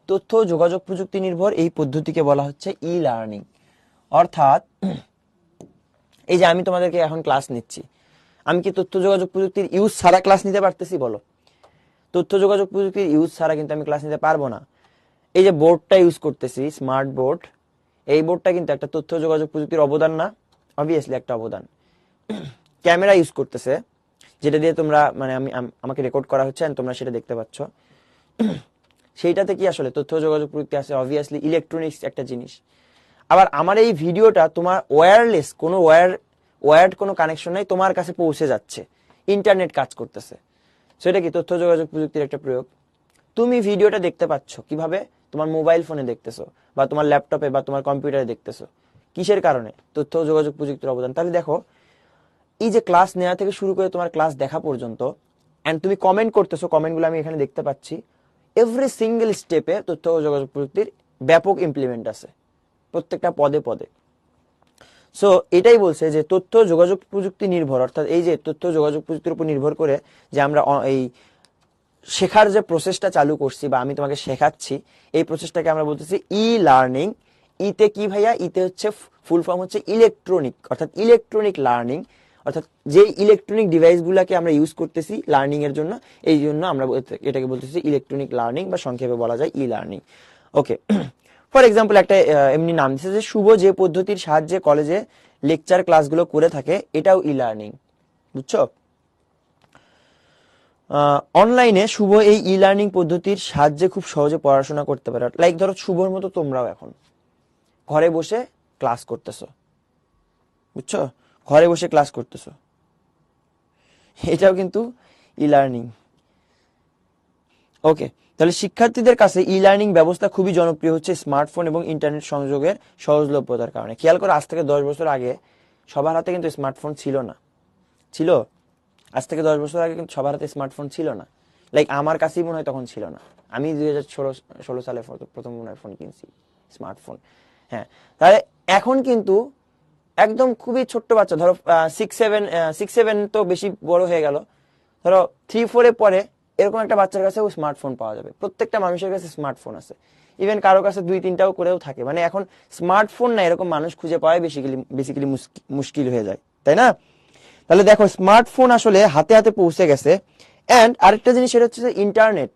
তথ্য ও যোগাযোগ প্রযুক্তি নির্ভর এই পদ্ধতিকে বলা হচ্ছে ই লার্নিং। অর্থাৎ এই যে আমি তোমাদেরকে এখন ক্লাস নিচ্ছি, আমি কি তথ্য যোগাযোগ প্রযুক্তির ইউজ ছাড়া ক্লাস নিতে পারতেছি? বলো। তথ্য যোগাযোগ প্রযুক্তির ইউজ ছাড়া কিন্তু আমি ক্লাস নিতে পারবো না। এই যে বোর্ডটা ইউজ করতেছি, স্মার্ট বোর্ড, এই বোর্ডটা কিন্তু একটা তথ্য যোগাযোগ প্রযুক্তির অবদান না? অবভিয়াসলি একটা অবদান। ক্যামেরা ইউজ করতেছে, যেটা দিয়ে তোমরা মানে আমাকে রেকর্ড করা হচ্ছে and তোমরা সেটা দেখতে পাচ্ছ। সেইটাতে কি আসলে তথ্য যোগাযোগ প্রযুক্তি আছে? অবভিয়াসলি ইলেকট্রনিক্স একটা জিনিস। আবার আমার এই ভিডিওটা তোমার ওয়্যারলেস, কোনো ওয়্যার্ড কোনো কানেকশন নাই, তোমার কাছে পৌঁছে যাচ্ছে, ইন্টারনেট কাজ করতেছে। সো এটা কি তথ্য যোগাযোগ প্রযুক্তির একটা প্রয়োগ? তুমি ভিডিওটা দেখতে পাচ্ছ কিভাবে? তোমার মোবাইল ফোনে দেখতেছো, বা তোমার ল্যাপটপে বা তোমার কম্পিউটারে দেখতেছো। কিসের কারণে? তথ্য যোগাযোগ প্রযুক্তির অবদান। তাহলে দেখো, এই যে ক্লাস নেওয়া থেকে শুরু করে তোমার ক্লাস দেখা পর্যন্ত, এন্ড তুমি কমেন্ট করতেছো, কমেন্টগুলো আমি এখানে দেখতে পাচ্ছি, এভরি সিঙ্গেল স্টেপে তথ্য ও যোগাযোগ প্রযুক্তির ব্যাপক ইমপ্লিমেন্ট আছে, প্রত্যেকটা পদে পদে। সো এটাই বলছে যে তথ্য যোগাযোগ প্রযুক্তি নির্ভর, অর্থাৎ এই যে তথ্য যোগাযোগ প্রযুক্তির উপর নির্ভর করে যে আমরা এই শেখার যে প্রসেসটা চালু করছি বা আমি তোমাকে শেখাচ্ছি, এই প্রসেসটাকে আমরা বলতেছি ই লার্নিং। ইতে কি ভাইয়া? ইতে হচ্ছে ফুল ফর্ম হচ্ছে ইলেকট্রনিক, অর্থাৎ ইলেকট্রনিক লার্নিং, অর্থাৎ যে ইলেকট্রনিক ডিভাইসগুলোকে আমরা ইউজ করতেছি লার্নিং এর জন্য, এই জন্য আমরা এটাকে বলতেছি ইলেকট্রনিক লার্নিং, বা সংক্ষেপে বলা যায় e learning. Okay, for example একটা এমনি নাম দিচ্ছে যে শুভ যে পদ্ধতির সাহায্যে কলেজে লেকচার ক্লাসগুলো করে থাকে, এটাও ই লার্নিং। বুঝছো? অনলাইনে শুভ এই ই লার্নিং পদ্ধতির সাহায্যে খুব সহজে পড়াশোনা করতে পারে। লাইক ধরো শুভর মতো তোমরাও এখন ঘরে বসে ক্লাস করতেছো, বুঝছো? ঘরে বসে ক্লাস করতেছো, এটাও কিন্তু ই লার্নিং। ওকে, তাহলে শিক্ষার্থীদের কাছে ই লার্নিং ব্যবস্থা খুবই জনপ্রিয় হচ্ছে স্মার্টফোন এবং ইন্টারনেট সংযোগের সহজলভ্যতার কারণে। খেয়াল করো, আজ থেকে 10 বছর আগে সবার হাতে কিন্তু স্মার্টফোন ছিল না। ছিল? আজ থেকে 10 বছর আগে কিন্তু সবার হাতে স্মার্টফোন ছিল না। লাইক আমার কাছেই মনে হয় তখন ছিল না। আমি 2016 সালে প্রথম মনে হয় ফোন কিনছি, স্মার্টফোন। হ্যাঁ, তাহলে এখন কিন্তু একদম খুবই ছোট্ট বাচ্চা, ধরো 6-7 তো বেশি বড় হয়ে গেল, ধরো 3-4-এ পরে এরকম একটা বাচ্চার কাছেও স্মার্টফোন পাওয়া যাবে। প্রত্যেকটা মানুষের কাছে স্মার্টফোন আছে, ইভেন কারো কাছে 2-3টাও করেও থাকে। মানে এখন স্মার্টফোন না এরকম মানুষ খুঁজে পাওয়াই বেসিক্যালি মুশকিল হয়ে যায়, তাই না? তাহলে দেখো, স্মার্টফোন আসলে হাতে হাতে পৌঁছে গেছে। এন্ড আরেকটা জিনিস, সেটা হচ্ছে ইন্টারনেট।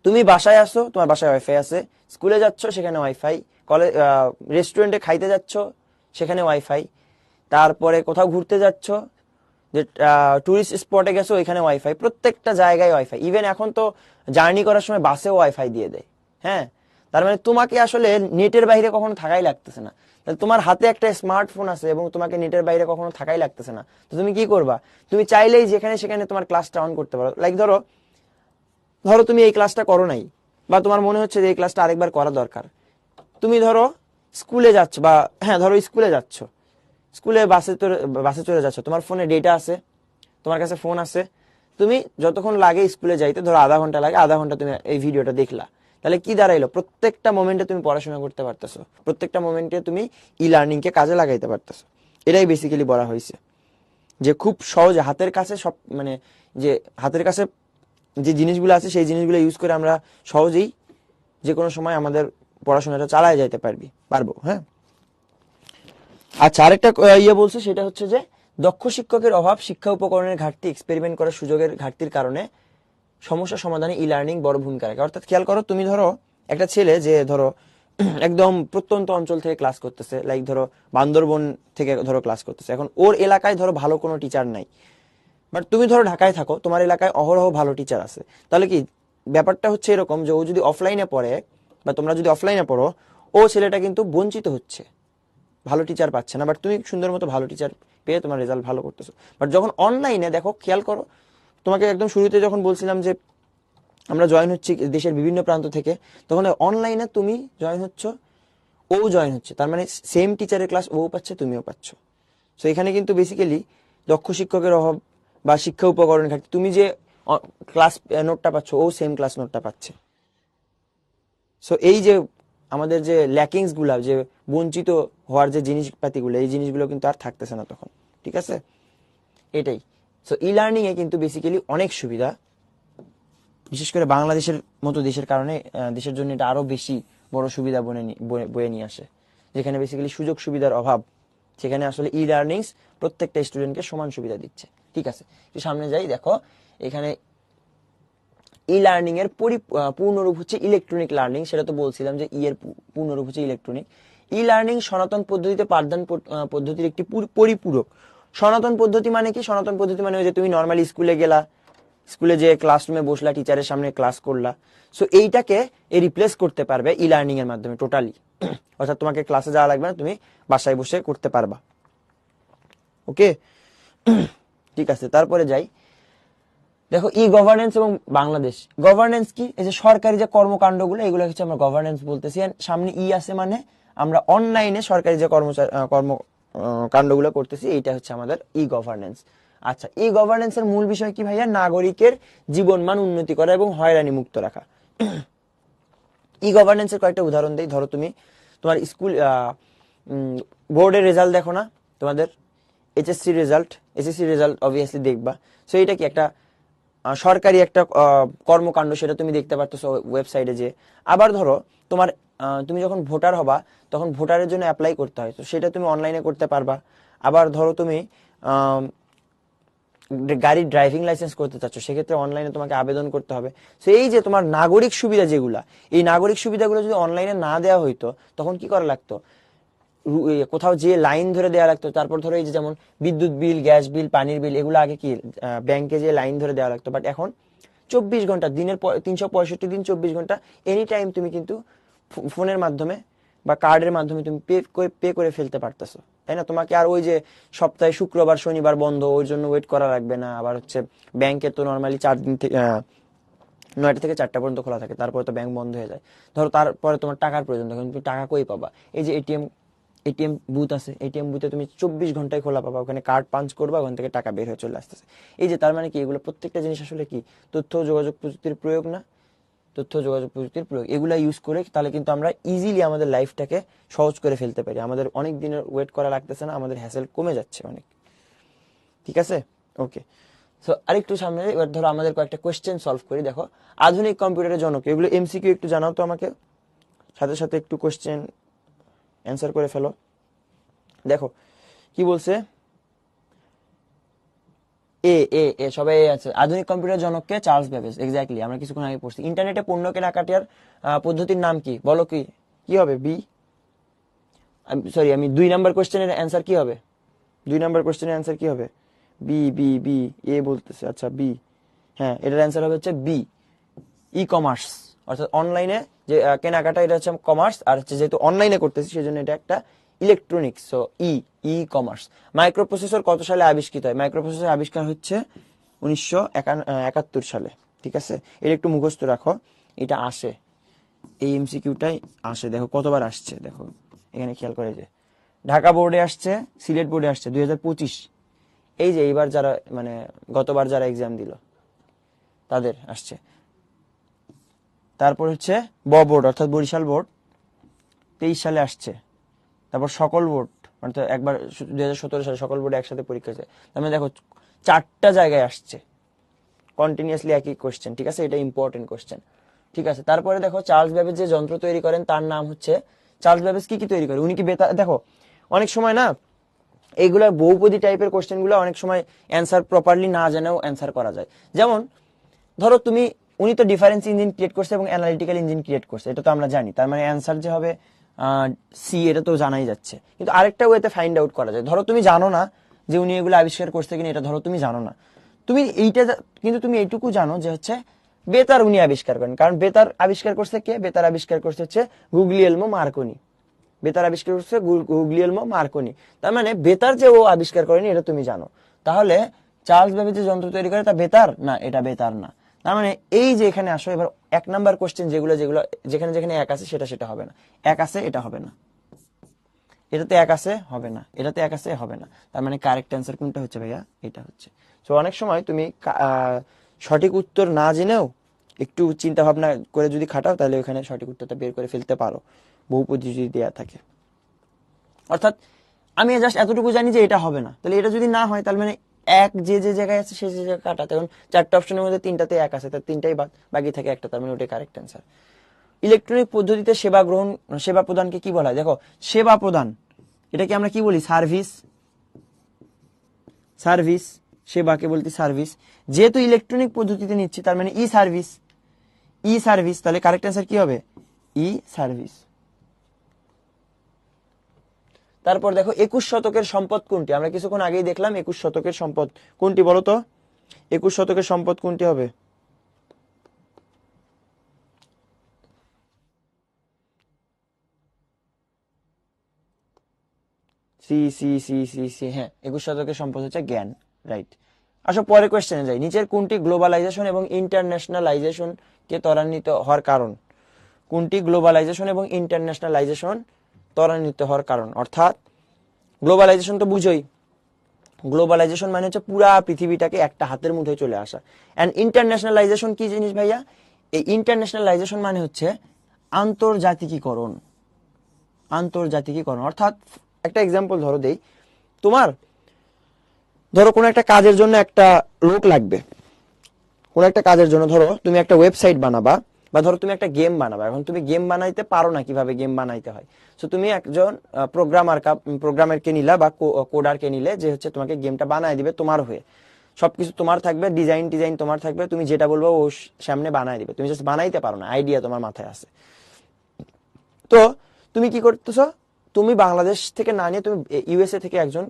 তুমি বাসায় আসো, তোমার বাসায় ওয়াইফাই আছে, স্কুলে যাচ্ছ সেখানে ওয়াইফাই, কলেজ রেস্টুরেন্টে খাইতে যাচ্ছ সেখানে ওয়াইফাই, তারপরে কোথাও ঘুরতে যাচ্ছ, যে টুরিস্ট স্পটে গেছো ওইখানে ওয়াইফাই, প্রত্যেকটা জায়গায় ওয়াইফাই। ইভেন এখন তো জার্নি করার সময় বাসেও ওয়াইফাই দিয়ে দেয়। হ্যাঁ, তার মানে তোমাকে আসলে নেটের বাইরে কখনো থাকাই লাগতেছে না। তাহলে তোমার হাতে একটা স্মার্টফোন আছে এবং তোমাকে নেটের বাইরে কখনো থাকাই লাগতেছে না। তো তুমি কি করবা? তুমি চাইলেই যেখানে সেখানে তোমার ক্লাসটা অন করতে পারো। লাইক ধরো ধরো তুমি এই ক্লাসটা করো নাই, বা তোমার মনে হচ্ছে যে এই ক্লাসটা আরেকবার করা দরকার। তুমি ধরো স্কুলে যাচ্ছ, বা হ্যাঁ ধরো স্কুলে যাচ্ছ, স্কুলে বাসে চলে যাচ্ছ, তোমার ফোনে ডেটা আছে, তোমার কাছে ফোন আছে, তুমি যতক্ষণ লাগে স্কুলে যাইতে, ধরো আধা ঘন্টা লাগে, আধা ঘন্টা তুমি এই ভিডিওটা দেখলা, তাহলে কি দাঁড়াইলো? প্রত্যেকটা মোমেন্টে তুমি পড়াশোনা করতে পারতেছো, প্রত্যেকটা মোমেন্টে তুমি ই লার্নিং কে কাজে লাগাইতে পারতেছো। এটাই বেসিক্যালি বলা হয়েছে যে খুব সহজে হাতের কাছে সব, মানে যে হাতের কাছে যে জিনিসগুলো আছে সেই জিনিসগুলো ইউজ করে আমরা সহজেই যে কোনো সময় আমাদের পড়াশোনাটা চালায় যাইতে পারবো। হ্যাঁ, আচ্ছা, আরেকটা বলছে, সেটা হচ্ছে যে দক্ষ শিক্ষকের অভাব, শিক্ষা উপকরণের ঘাটতি, এক্সপেরিমেন্ট করার সুযোগের ঘাটতির কারণে সমস্যা সমাধানে ই লার্নিং বড় ভূমিকা রাখে। অর্থাৎ খেয়াল করো, তুমি ধরো একটা ছেলে যে ধরো একদম প্রত্যন্ত অঞ্চল থেকে ক্লাস করতেছে, লাইক ধরো বান্দরবন থেকে ধরো ক্লাস করতেছে, এখন ওর এলাকায় ধরো ভালো কোনো টিচার নাই, বাট তুমি ধরো ঢাকায় থাকো, তোমার এলাকায় অহরহ ভালো টিচার আছে। তাহলে কি ব্যাপারটা হচ্ছে এরকম যে ও যদি অফলাইনে পড়ে, বা তোমরা যদি অফলাইনে পড়ো, ও ছেলেটা কিন্তু বঞ্চিত হচ্ছে, ভালো টিচার পাচ্ছে না। বাট তুমি সুন্দর মতো ভালো টিচার পেয়ে তোমার রেজাল্ট ভালো করতেছো। বাট যখন অনলাইনে দেখো, খেয়াল করো, তোমাকে একদম শুরুতে যখন বলছিলাম যে আমরা জয়েন হচ্ছি দেশের বিভিন্ন প্রান্ত থেকে, তখন অনলাইনে তুমি জয়েন হচ্ছ, ও জয়েন হচ্ছে, তার মানে সেম টিচারের ক্লাস ও পাচ্ছে, তুমিও পাচ্ছ। সো এখানে কিন্তু বেসিক্যালি দক্ষ শিক্ষকের অভাব বা শিক্ষা উপকরণ ঘাটতি, তুমি যে ক্লাস নোটটা পাচ্ছ, ও সেম ক্লাস নোটটা পাচ্ছে। সো এই যে আমাদের যে ল্যাকিংস গুলা, যে বঞ্চিত হওয়ার যে জিনিসপাতিগুলো, এই জিনিসগুলো কিন্তু আর থাকতেছে না তখন। ঠিক আছে, এটাই। সো ই লার্নিং এ কিন্তু বেসিক্যালি অনেক সুবিধা, বিশেষ করে বাংলাদেশের মতো দেশের কারণে, দেশের জন্য এটা আরো বেশি বড় সুবিধা বয়ে নিয়ে আসে, যেখানে বেসিক্যালি সুযোগ সুবিধার অভাব সেখানে আসলে ই লার্নিংস প্রত্যেকটা স্টুডেন্টকে সমান সুবিধা দিচ্ছে। ঠিক আছে, একটু সামনে যাই, দেখো এখানে ই লার্নিং এর পূর্ণরূপ হচ্ছে ইলেকট্রনিক লার্নিং। সেটা তো বলছিলাম যে ই এর পূর্ণরূপ হচ্ছে ইলেকট্রনিক। ই লার্নিং সনাতন পদ্ধতিতে পাঠদান পদ্ধতির একটি পরিপূরক। সনাতন পদ্ধতি মানে কি? সনাতন পদ্ধতি মানে ওই যে তুমি নর্মালি স্কুলে গেলা, স্কুলে যে ক্লাসরুমে বসলা, টিচারের সামনে ক্লাস করলা, সো এইটাকে রিপ্লেস করতে পারবে ই লার্নিং এর মাধ্যমে টোটালি। অর্থাৎ তোমাকে ক্লাসে যাওয়া লাগবে না, তুমি বাসায় বসে করতে পারবা। ওকে, ঠিক আছে, তারপরে যাই, দেখো ই গভর্নেন্স এবং বাংলাদেশ। গভর্নেন্স কি? এই যে সরকারি যে কর্মকাণ্ডগুলো, এগুলো হচ্ছে আমরা গভর্নেন্স বলতেছি। সামনে ই আছে মানে আমরা অনলাইনে সরকারি যে কর্মকাণ্ডগুলো করতেছি, এইটা হচ্ছে আমাদের ই গভর্নেন্স। আচ্ছা, ই গভর্নেন্সের মূল বিষয় কি ভাইয়া? নাগরিকের জীবনমান উন্নতি করা এবং হয়রানি মুক্ত রাখা। ই গভর্নেন্সের কয়েকটা উদাহরণ দেই। ধরো তুমি তোমার স্কুল বোর্ডের রেজাল্ট দেখো না, তোমাদের এসএসসি রেজাল্ট অবভিয়াসলি দেখবা। সো এটা কি একটা সরকারি একটা কর্মকাণ্ড, সেটা তুমি দেখতে পারতেছো ওয়েবসাইটে যে। আবার ধরো তোমার তুমি যখন ভোটার হবা, তখন ভোটারের জন্য অ্যাপ্লাই করতে হয়, তো সেটা তুমি অনলাইনে করতে পারবা। আবার ধরো তুমি গাড়ির ড্রাইভিং লাইসেন্স করতে চাচ্ছ, সেক্ষেত্রে অনলাইনে তোমাকে আবেদন করতে হবে। তো এই যে তোমার নাগরিক সুবিধা যেগুলা, এই নাগরিক সুবিধাগুলো যদি অনলাইনে না দেওয়া হইতো, তখন কি করা লাগতো? কোথাও যে লাইন ধরে দেওয়া লাগতো। তারপর ধরো এই যে যেমন বিদ্যুৎ বিল, গ্যাস বিল, পানির বিল, এগুলো আগে কি ব্যাংকে যে লাইন ধরে দেওয়া লাগতো, বাট এখন 24 ঘন্টা, দিনের 365 দিন 24 ঘন্টা এনি টাইম তুমি কিন্তু ফোনের মাধ্যমে বা কার্ডের মাধ্যমে তুমি পে করে ফেলতে পারতেছো, তাই না? তোমাকে আর ওই যে সপ্তাহে শুক্রবার শনিবার বন্ধ, ওই জন্য ওয়েট করা লাগবে না। আবার হচ্ছে ব্যাংকে তো নর্মালি 4 দিন থেকে 9টা থেকে 4টা পর্যন্ত খোলা থাকে, তারপরে তো ব্যাংক বন্ধ হয়ে যায়। ধরো তারপরে তোমার টাকার প্রয়োজন, তখন তুমি টাকা কই পাবা? এই যে এটিএম বুথ আছে, এটিএম বুথে তুমি 24 ঘন্টায় খোলা পাবা, ওখানে কার্ড পাঞ্চ করবা, ওখান থেকে টাকা বের হয়ে চলে আসতেছে। এই যে তার মানে কি, এগুলো প্রত্যেকটা জিনিস আসলে কি তথ্য ও যোগাযোগ প্রযুক্তির প্রয়োগ না? তথ্য ও যোগাযোগ প্রযুক্তির প্রয়োগ। এগুলা ইউজ করে তাহলে কিন্তু আমরা ইজিলি আমাদের লাইফটাকে সহজ করে ফেলতে পারি। আমাদের অনেক দিনের ওয়েট করা লাগতেছে না, আমাদের হ্যাসেল কমে যাচ্ছে অনেক। ঠিক আছে, ওকে। সো আরেকটু সামনে এবার ধরো আমাদের কয়েকটা কোয়েশ্চেন সলভ করি। দেখো, আধুনিক কম্পিউটারের জনক, এগুলো এমসিকিউ একটু জানাও তো আমাকে, সাথে সাথে একটু কোয়েশ্চেন অ্যান্সার করে ফেলো। দেখো কি বলছে, এ এ এ সবাই আছে। আধুনিক কম্পিউটার জনককে চার্লস বেবেজ, এক্স্যাক্টলি, আমরা কিছুক্ষণ আগে পড়ছি। ইন্টারনেটে পণ্য কেনাকাটার পদ্ধতির নাম কি? বলো, কি কি হবে? বি, সরি, আমি 2 নাম্বার কোয়েশ্চেনের অ্যান্সার কি হবে? 2 নাম্বার কোয়েশ্চেনের অ্যান্সার কি হবে? বি বি বি, এ বলতেছে, আচ্ছা বি। হ্যাঁ, এটার অ্যান্সার হবে হচ্ছে বি, ই কমার্স। অর্থাৎ অনলাইনে যে কেনাকাটা, এটা হচ্ছে কমার্স। আর হচ্ছে যেহেতু অনলাইনে করতেছি, সেই জন্য এটা একটা electronics, so e commerce. Microprocessor কত সালে আবিষ্কৃত হয়? মাইক্রোপ্রসেসর আবিষ্কার হচ্ছে 1971 সালে। ঠিক আছে, এটা একটু মুখস্থ রাখো, এটা আসে, এই এমসিকিউটাই আসে। দেখো কতবার আসছে, দেখো এখানে খেয়াল করে, যে ঢাকা বোর্ডে আসছে, সিলেট বোর্ডে আসছে 2025। এই যে এইবার যারা মানে গতবার যারা এক্সাম দিল তাদের আসছে। তারপর হচ্ছে বোর্ড অর্থাৎ বরিশাল বোর্ড 23 সালে আসছে। তারপর সকল বোর্ড অর্থাৎ একবার 2017 সালে সকল বোর্ডে একসাথে পরীক্ষা হয়েছে। তার মানে দেখো 4টা জায়গায় আসছে কন্টিনিউয়াসলি একই কোশ্চেন। ঠিক আছে, এটা ইম্পর্টেন্ট কোশ্চেন। ঠিক আছে, তারপরে দেখো চার্লস বেবেজ যে যন্ত্র তৈরি করেন তার নাম হচ্ছে, চার্লস বেবেজ কি কি তৈরি করে? উনি কি বেতার, দেখো অনেক সময় না এইগুলা বহুপদী টাইপের কোশ্চেন গুলো অনেক সময় অ্যান্সার প্রপারলি না জানেও অ্যান্সার করা যায়। যেমন ধরো তুমি, উনি তো ডিফারেন্স ইঞ্জিন ক্রিয়েট করছে এবং অ্যানালিটিক্যাল ইঞ্জিন ক্রিয়েট করছে, এটা তো আমরা জানি। তার মানে অ্যান্সার যে হবে সি, এটা তো জানাই যাচ্ছে। কিন্তু আরেকটা ওয়েতে ফাইন্ড আউট করা যায়। ধরো তুমি জানো না যে উনি এগুলো আবিষ্কার করছে কিনা, এটা ধরো তুমি জানো না, তুমি এইটা কিন্তু তুমি এইটুকু জানো যে হচ্ছে বেতার উনি আবিষ্কার করেন। কারণ বেতার আবিষ্কার করছে কে? বেতার আবিষ্কার করছে হচ্ছে গুগলিয়েলমো মার্কনি। বেতার আবিষ্কার করছে গুগলিয়েলমো মার্কনি। তার মানে বেতার যে ও আবিষ্কার করেনি, এটা তুমি জানো। তাহলে চার্লস বেবেজ যে যন্ত্র তৈরি করে তা বেতার না? এটা বেতার না। তার মানে এই যে এখানে আসো, এবার 1 নাম্বার কোশ্চেন যেগুলো যেগুলো যেখানে যেখানে এক আছে সেটা হবে না। এক আছে, এটা হবে না। এটাতে এক আছে, হবে না। এটাতে এক আছে, হবে না। তার মানে কারেক্ট অ্যান্সার কোনটা হচ্ছে ভাইয়া? এটা হচ্ছে। তো অনেক সময় তুমি সঠিক উত্তর না জেনেও একটু চিন্তা ভাবনা করে যদি খাটাও, তাহলে ওখানে সঠিক উত্তরটা বের করে ফেলতে পারো, বহুপদী যদি দেওয়া থাকে। অর্থাৎ আমি জাস্ট এতটুকু জানি যে এটা হবে না, তাহলে এটা যদি না হয়, তাহলে মানে এক যে যে জায়গায় আছে সেই যে জায়গায় কাটাতে। এখন 4টা অপশনের মধ্যে 3টাতে এক আছে, তার 3টাই বাকি থাকে একটা, তার মানে ওটাই কারেক্ট অ্যান্সার। ইলেকট্রনিক পদ্ধতিতে সেবা প্রদানকে কি বলা হয়? দেখো সেবা প্রদান, এটাকে আমরা কি বলি? সার্ভিস। সার্ভিস, সেবাকে বলতে সার্ভিস। যেহেতু ইলেকট্রনিক পদ্ধতিতে নিচ্ছি তার মানে ই সার্ভিস। ই সার্ভিস, তাহলে কারেক্ট অ্যান্সার কি হবে? ই সার্ভিস। তারপর দেখো 21 শতকের সম্পদ কোনটি? আমরা কিছুক্ষণ আগেই দেখলাম 21 শতকের সম্পদ কোনটি বলো তো? 21 শতকের সম্পদ কোনটি হবে? সি সি সি সি সি, হ্যাঁ 21 শতকের সম্পদ হচ্ছে জ্ঞান, রাইট। আসো পরের কোয়েশ্চেনে যাই। নিচের কোনটি গ্লোবালাইজেশন এবং ইন্টারন্যাশনালাইজেশন কে ত্বরান্বিত হওয়ার কারণ? কোনটি গ্লোবালাইজেশন এবং ইন্টারন্যাশনালাইজেশন ত্বরান্বিত হওয়ার কারণ? অর্থাৎ গ্লোবালাইজেশন তো বুঝোই, গ্লোবালাইজেশন মানে হচ্ছে পুরা পৃথিবীটাকে একটা হাতের মুঠোয় চলে আসা। অ্যান্ড ইন্টারন্যাশনালাইজেশন কি জিনিস ভাইয়া? এই ইন্টারন্যাশনালাইজেশন মানে হচ্ছে আন্তর্জাতিকীকরণ। আন্তর্জাতিকীকরণ অর্থাৎ একটা এক্সাম্পল ধরো দেই, ধরো কোনো একটা কাজের জন্য একটা লোক লাগবে। কোনো একটা কাজের জন্য ধরো তুমি একটা ওয়েবসাইট বানাবা, বা ধরো তুমি একটা গেম বানাবা। এখন তুমি গেম বানাইতে পারো না কিভাবে গেম বানাইতে হয়, সো তুমি একজন প্রোগ্রামারকে নিলা বা কোডারকে নিলে, যে হচ্ছে তোমাকে গেমটা বানায় দিবে তোমার হয়ে। সবকিছু তোমার থাকবে, ডিজাইন তোমার থাকবে, তুমি যেটা বলবো ও সামনে বানায় দিবে। তুমি জাস্ট বানাইতে পারো না, আইডিয়া তোমার মাথায় আছে। তো তুমি কি করতেছো? তুমি বাংলাদেশ থেকে না নিয়ে তুমি ইউএসএ থেকে একজন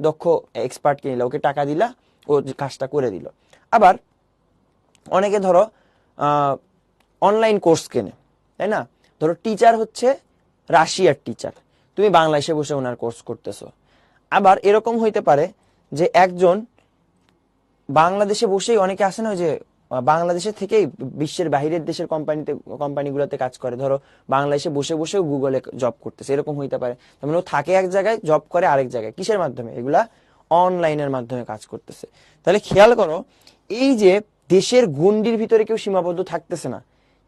দক্ষ এক্সপার্টকে নিলা, ওকে টাকা দিলা, ও কাজটা করে দিল। আবার অনেকে ধরো অনলাইন কোর্স কেনে, তাই না? ধরো টিচার হচ্ছে রাশিয়ার টিচার, তুমি বাংলাদেশে বসে ওনার কোর্স করতেছো। আবার এরকম হইতে পারে যে একজন বাংলাদেশে বসেই, অনেকে আসে না যে বাংলাদেশে থেকেই বিশ্বের বাহিরের দেশের কোম্পানিগুলোতে কাজ করে, ধরো বাংলাদেশে বসে বসেও গুগলে জব করতেছে, এরকম হইতে পারে। তার মানে ও থাকে এক জায়গায়, জব করে আরেক জায়গায়। কিসের মাধ্যমে? এগুলা অনলাইনের মাধ্যমে কাজ করতেছে। তাহলে খেয়াল করো, এই যে দেশের গণ্ডির ভিতরে কেউ সীমাবদ্ধ থাকতেছে না,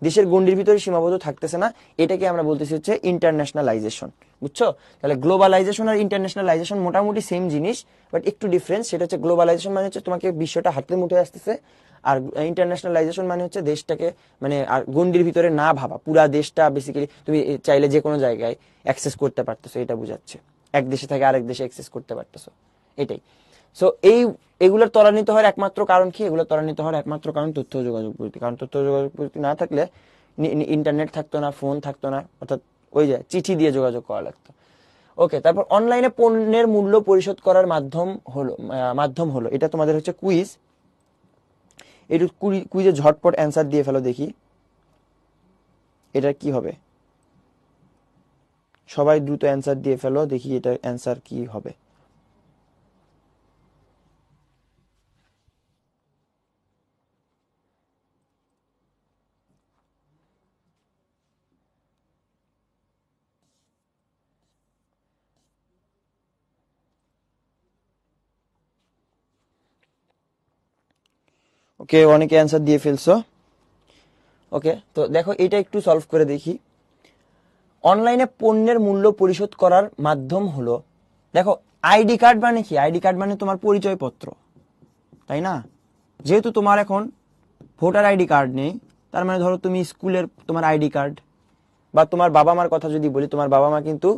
দেশের গণ্ডির ভিতরে সীমাবদ্ধ থাকতেছে না, এটাকে আমরা বলতেছি হচ্ছে ইন্টারন্যাশনালাইজেশন। বুঝছো? তাহলে গ্লোবালাইজেশন আর ইন্টারন্যাশনালাইজেশন মোটামুটি সেম জিনিস, বাট একটু ডিফারেন্স। সেটা হচ্ছে গ্লোবালাইজেশন মানে হচ্ছে তোমাকে বিশ্বটা হাতের মুঠোয় আসতেছে, আর ইন্টারন্যাশনালাইজেশন মানে হচ্ছে দেশটাকে মানে আর গণ্ডির ভিতরে না ভাবা, পুরা দেশটা বেসিক্যালি তুমি চাইলে যে কোনো জায়গায় অ্যাক্সেস করতে পারতেছো, এটা বোঝাচ্ছে। এক দেশে থেকে আরেক দেশে অ্যাক্সেস করতে পারতেছো, এটাই। সো এগুলোর ত্বরান্বিত হওয়ার একমাত্র কারণ কি? এগুলো ত্বরান্বিত হওয়ার একমাত্র কারণ তথ্য ও যোগাযোগ প্রযুক্তি। কারণ তথ্য ও যোগাযোগ প্রযুক্তি না থাকলে ইন্টারনেট থাকতো না, ফোন থাকতো না, অর্থাৎ ওই যে চিঠি দিয়ে যোগাযোগ করা লাগতো। ওকে, তারপর অনলাইনে পণ্যের মূল্য পরিশোধ করার মাধ্যম হলো, এটা তোমাদের হচ্ছে কুইজ। একটু কুইজে ঝটপট অ্যান্সার দিয়ে ফেলো দেখি, এটা কি হবে? সবাই দ্রুত অ্যান্সার দিয়ে ফেলো দেখি, এটা অ্যান্সার কি হবে? ওকে, অনেকে অ্যান্সার দিয়ে ফেলছো। ওকে, তো দেখো এটা একটু সলভ করে দেখি। অনলাইনে পণ্যের মূল্য পরিশোধ করার মাধ্যম হলো, দেখো আইডি কার্ড মানে কি? আইডি কার্ড মানে তোমার পরিচয়পত্র, তাই না? যেহেতু তোমার এখন ভোটার আইডি কার্ড নেই, তার মানে ধরো তুমি স্কুলের তোমার আইডি কার্ড, বা তোমার বাবা মার কথা যদি বলি, তোমার বাবা মা কিন্তু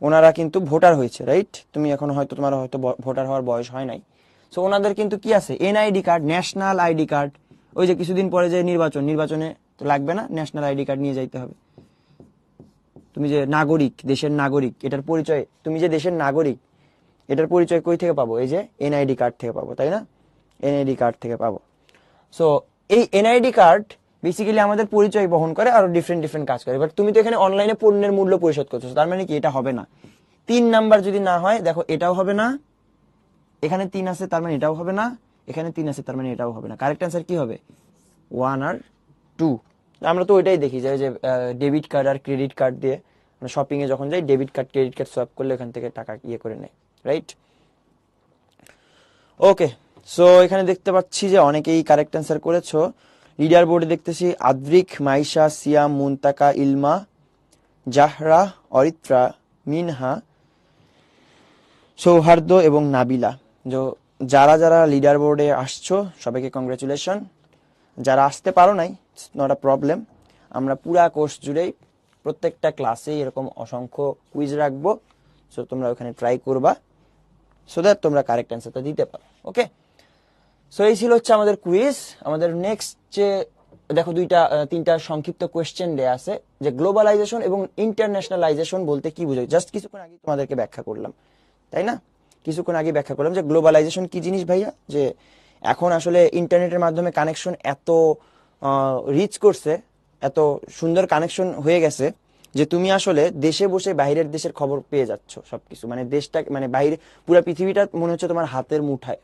ওনারা কিন্তু ভোটার হয়েছে, রাইট? তুমি এখন হয়তো তোমার হয়তো ভোটার হওয়ার বয়স হয় নাই, সো ওনাদের কিন্তু কি আছে? NID card, national ID card. ওই যে কিছুদিন পরে যে নির্বাচনে তো লাগবে না, ন্যাশনাল আইডি কার্ড নিয়ে যাইতে হবে। তুমি যে নাগরিক, দেশের নাগরিক, এটার পরিচয়, তুমি যে দেশের নাগরিক, এটার পরিচয় কই থেকে পাবো? এই যে এনআইডি কার্ড থেকে পাবো, তাই না? এনআইডি কার্ড থেকে পাবো। সো এই এনআইডি কার্ড বেসিক্যালি আমাদের পরিচয় বহন করে, আর ডিফারেন্ট কাজ করে। বাট তুমি তো এখানে অনলাইনে পণ্যের মূল্য পরিশোধ করছো, তার মানে কি এটা হবে না। 3 নাম্বার যদি না হয়, দেখো এটাও হবে না, এখানে 3 আছে তার মানে এটাও হবে না, এখানে 3 আছে তার মানে এটাও হবে না। কারেক্ট অ্যান্সার কি হবে? 1 আর 2। আমরা তো ওইটাই দেখি যে ডেবিট কার্ড আর ক্রেডিট কার্ড দিয়ে আমরা শপিং এ যখন যাই, debit card credit card swipe করলে এখান থেকে টাকা ইয়ে করে নেয়, রাইট? ওকে, সো এখানে দেখতে পাচ্ছি যে অনেকেই কারেক্ট অ্যান্সার করেছো। লিডার বোর্ডে দেখতেছি আদ্রিক, মাইশা, সিয়াম, মুনতাকা, ইলমা, জাহরা, অরিত্রা, মিনহা, সৌহার্দ্য এবং নাবিলা। যারা যারা লিডার বোর্ডে আসছো সবাইকে কংগ্রেচুলেশন। যারা আসতে পারো নাই, নট আ প্রবলেম। আমরা পুরা কোর্স জুড়েই প্রত্যেকটা ক্লাসে এরকম অসংখ্য কুইজ রাখবো, সো তোমরা ওখানে ট্রাই করবা, সো দ্যাট তোমরা কারেক্ট অ্যান্সারটা দিতে পারো। ওকে, সো এই ছিল হচ্ছে আমাদের কুইজ। আমাদের নেক্সট যে দেখো তিনটা সংক্ষিপ্ত কোয়েশ্চেন দেয়া আছে, যে গ্লোবালাইজেশন এবং ইন্টারন্যাশনালাইজেশন বলতে কি বোঝায়। জাস্ট কিছুক্ষণ আগে তোমাদেরকে ব্যাখ্যা করলাম, তাই না? কিছুক্ষণ আগে ব্যাখ্যা করলাম যে গ্লোবালাইজেশন কি জিনিস ভাইয়া, যে এখন আসলে ইন্টারনেটের মাধ্যমে কানেকশন এত রিচ করছে, এত সুন্দর কানেকশন হয়ে গেছে যে তুমি আসলে দেশে বসে বাইরের দেশের খবর পেয়ে যাচ্ছ সবকিছু, মানে দেশটা মানে বাইরে পুরো পৃথিবীটা মনে হচ্ছে তোমার হাতের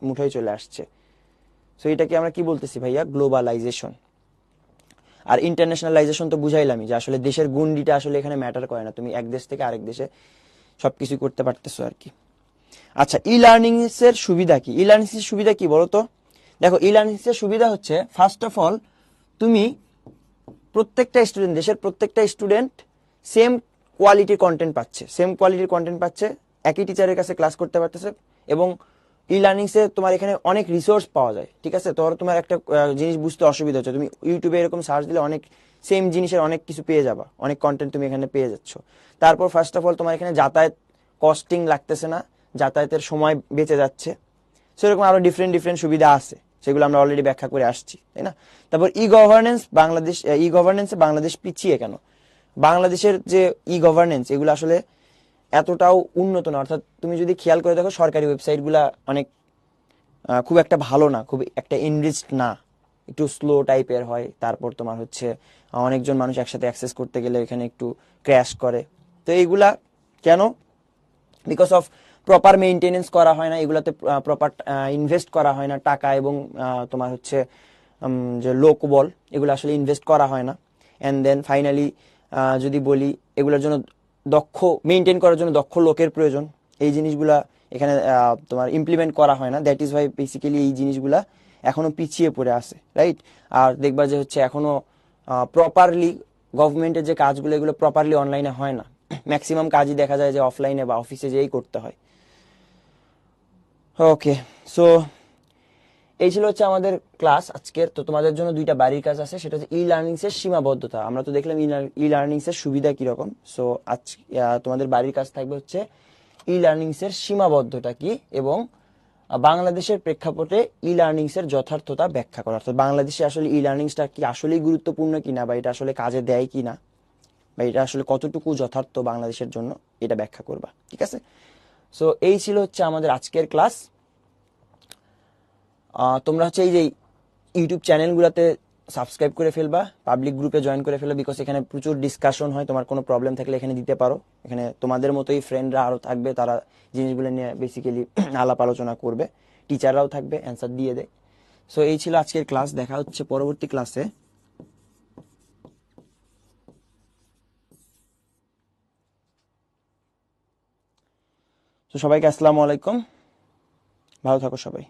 মুঠায় চলে আসছে। সো এটাকে আমরা কি বলতেছি ভাইয়া? গ্লোবালাইজেশন। আর ইন্টারন্যাশনালাইজেশন তো বুঝাইলামই, যে আসলে দেশের গুন্ডিটা আসলে এখানে ম্যাটার করে না, তুমি এক দেশ থেকে আরেক দেশে সবকিছু করতে পারতেছো আর কি। আচ্ছা, ই লার্নিং এর সুবিধা কি? ই লার্নিং এর সুবিধা কি বলো তো? দেখো, ই লার্নিং এর সুবিধা হচ্ছে ফার্স্ট অফ অল তুমি দেশের প্রত্যেকটা স্টুডেন্ট সেম কোয়ালিটির কন্টেন্ট পাচ্ছে, একই টিচারের কাছে ক্লাস করতে পারতেছে। এবং ই লার্নিংসে তোমার এখানে অনেক রিসোর্স পাওয়া যায়, ঠিক আছে? তোমার একটা জিনিস বুঝতে অসুবিধা হচ্ছে, তুমি ইউটিউবে এরকম সার্চ দিলে অনেক সেম জিনিসের অনেক কিছু পেয়ে যাবা, অনেক কন্টেন্ট তুমি এখানে পেয়ে যাচ্ছ। তারপর ফার্স্ট অফ অল তোমার এখানে যাতায়াত কস্টিং লাগতেছে না, যাতায়াতের সময় বেঁচে যাচ্ছে। সেরকম আরো ডিফারেন্ট সুবিধা আছে, সেগুলো আমরা অলরেডি ব্যাখ্যা করে আসছি, তাই না? তারপর ই গভর্নেন্সে বাংলাদেশ পিছিয়ে কেন? বাংলাদেশের যে ই গভর্নেন্স, এগুলো আসলে এতটাও উন্নত না। অর্থাৎ তুমি যদি খেয়াল করে দেখো, সরকারি ওয়েবসাইট গুলা অনেক খুব একটা ভালো না, খুব একটা এনরিচড না, একটু স্লো টাইপের হয়। তারপর তোমার হচ্ছে অনেকজন মানুষ একসাথে অ্যাক্সেস করতে গেলে এখানে একটু ক্র্যাশ করে। তো এইগুলা কেন? বিকজ অফ প্রপার মেইনটেনেন্স করা হয় না, এগুলাতে প্রপার ইনভেস্ট করা হয় না টাকা, এবং তোমার হচ্ছে যে লোকবল, এগুলো আসলে ইনভেস্ট করা হয় না। অ্যান্ড দেন ফাইনালি যদি বলি, এগুলোর জন্য মেইনটেইন করার জন্য দক্ষ লোকের প্রয়োজন। এই জিনিসগুলা এখানে তোমার ইমপ্লিমেন্ট করা হয় না। দ্যাট ইজ ওয়াই বেসিক্যালি এই জিনিসগুলা এখনো পিছিয়ে পড়ে আছে, রাইট? আর দেখবা যে হচ্ছে এখনো প্রপারলি গভর্নমেন্টের যে কাজগুলো, এগুলো প্রপারলি অনলাইনে হয় না। ম্যাক্সিমাম কাজই দেখা যায় যে অফলাইনে বা অফিসে যেই করতে হয়। ওকে, সো এই ছিল হচ্ছে আমাদের ক্লাস আজকের। তো তোমাদের জন্য দুইটা বাড়ির কাজ আছে, সেটা হচ্ছে ই লার্নিংস এর সীমাবদ্ধতা। আমরা তো দেখলাম ই লার্নিংস এর সুবিধা কিরকম। সো আজ তোমাদের বাড়ির কাজ থাকবে হচ্ছে ই লার্নিংস এর সীমাবদ্ধতা কি, এবং বাংলাদেশের প্রেক্ষাপটে ই লার্নিংস এর যথার্থতা ব্যাখ্যা করা। অর্থাৎ বাংলাদেশে আসলে ই লার্নিংসটা কি আসলেই গুরুত্বপূর্ণ কিনা, বা এটা আসলে কাজে দেয় কিনা, বা এটা আসলে কতটুকু যথার্থ বাংলাদেশের জন্য, এটা ব্যাখ্যা করবা, ঠিক আছে? সো এই ছিল হচ্ছে আমাদের আজকের ক্লাস। তোমরা হচ্ছে এই যে ইউটিউব চ্যানেলগুলোতে সাবস্ক্রাইব করে ফেলবা, পাবলিক গ্রুপে জয়েন করে ফেলবা, বিকজ এখানে প্রচুর ডিসকাশন হয়। তোমার কোনো প্রবলেম থাকলে এখানে দিতে পারো। এখানে তোমাদের মতোই ফ্রেন্ডরা আরও থাকবে, তারা জিনিসগুলো নিয়ে বেসিক্যালি আলাপ আলোচনা করবে। টিচাররাও থাকবে, অ্যান্সার দিয়ে দেয়। সো এই ছিল আজকের ক্লাস, দেখা হচ্ছে পরবর্তী ক্লাসে। তো সবাইকে আসসালামু আলাইকুম, ভালো থাকো সবাই।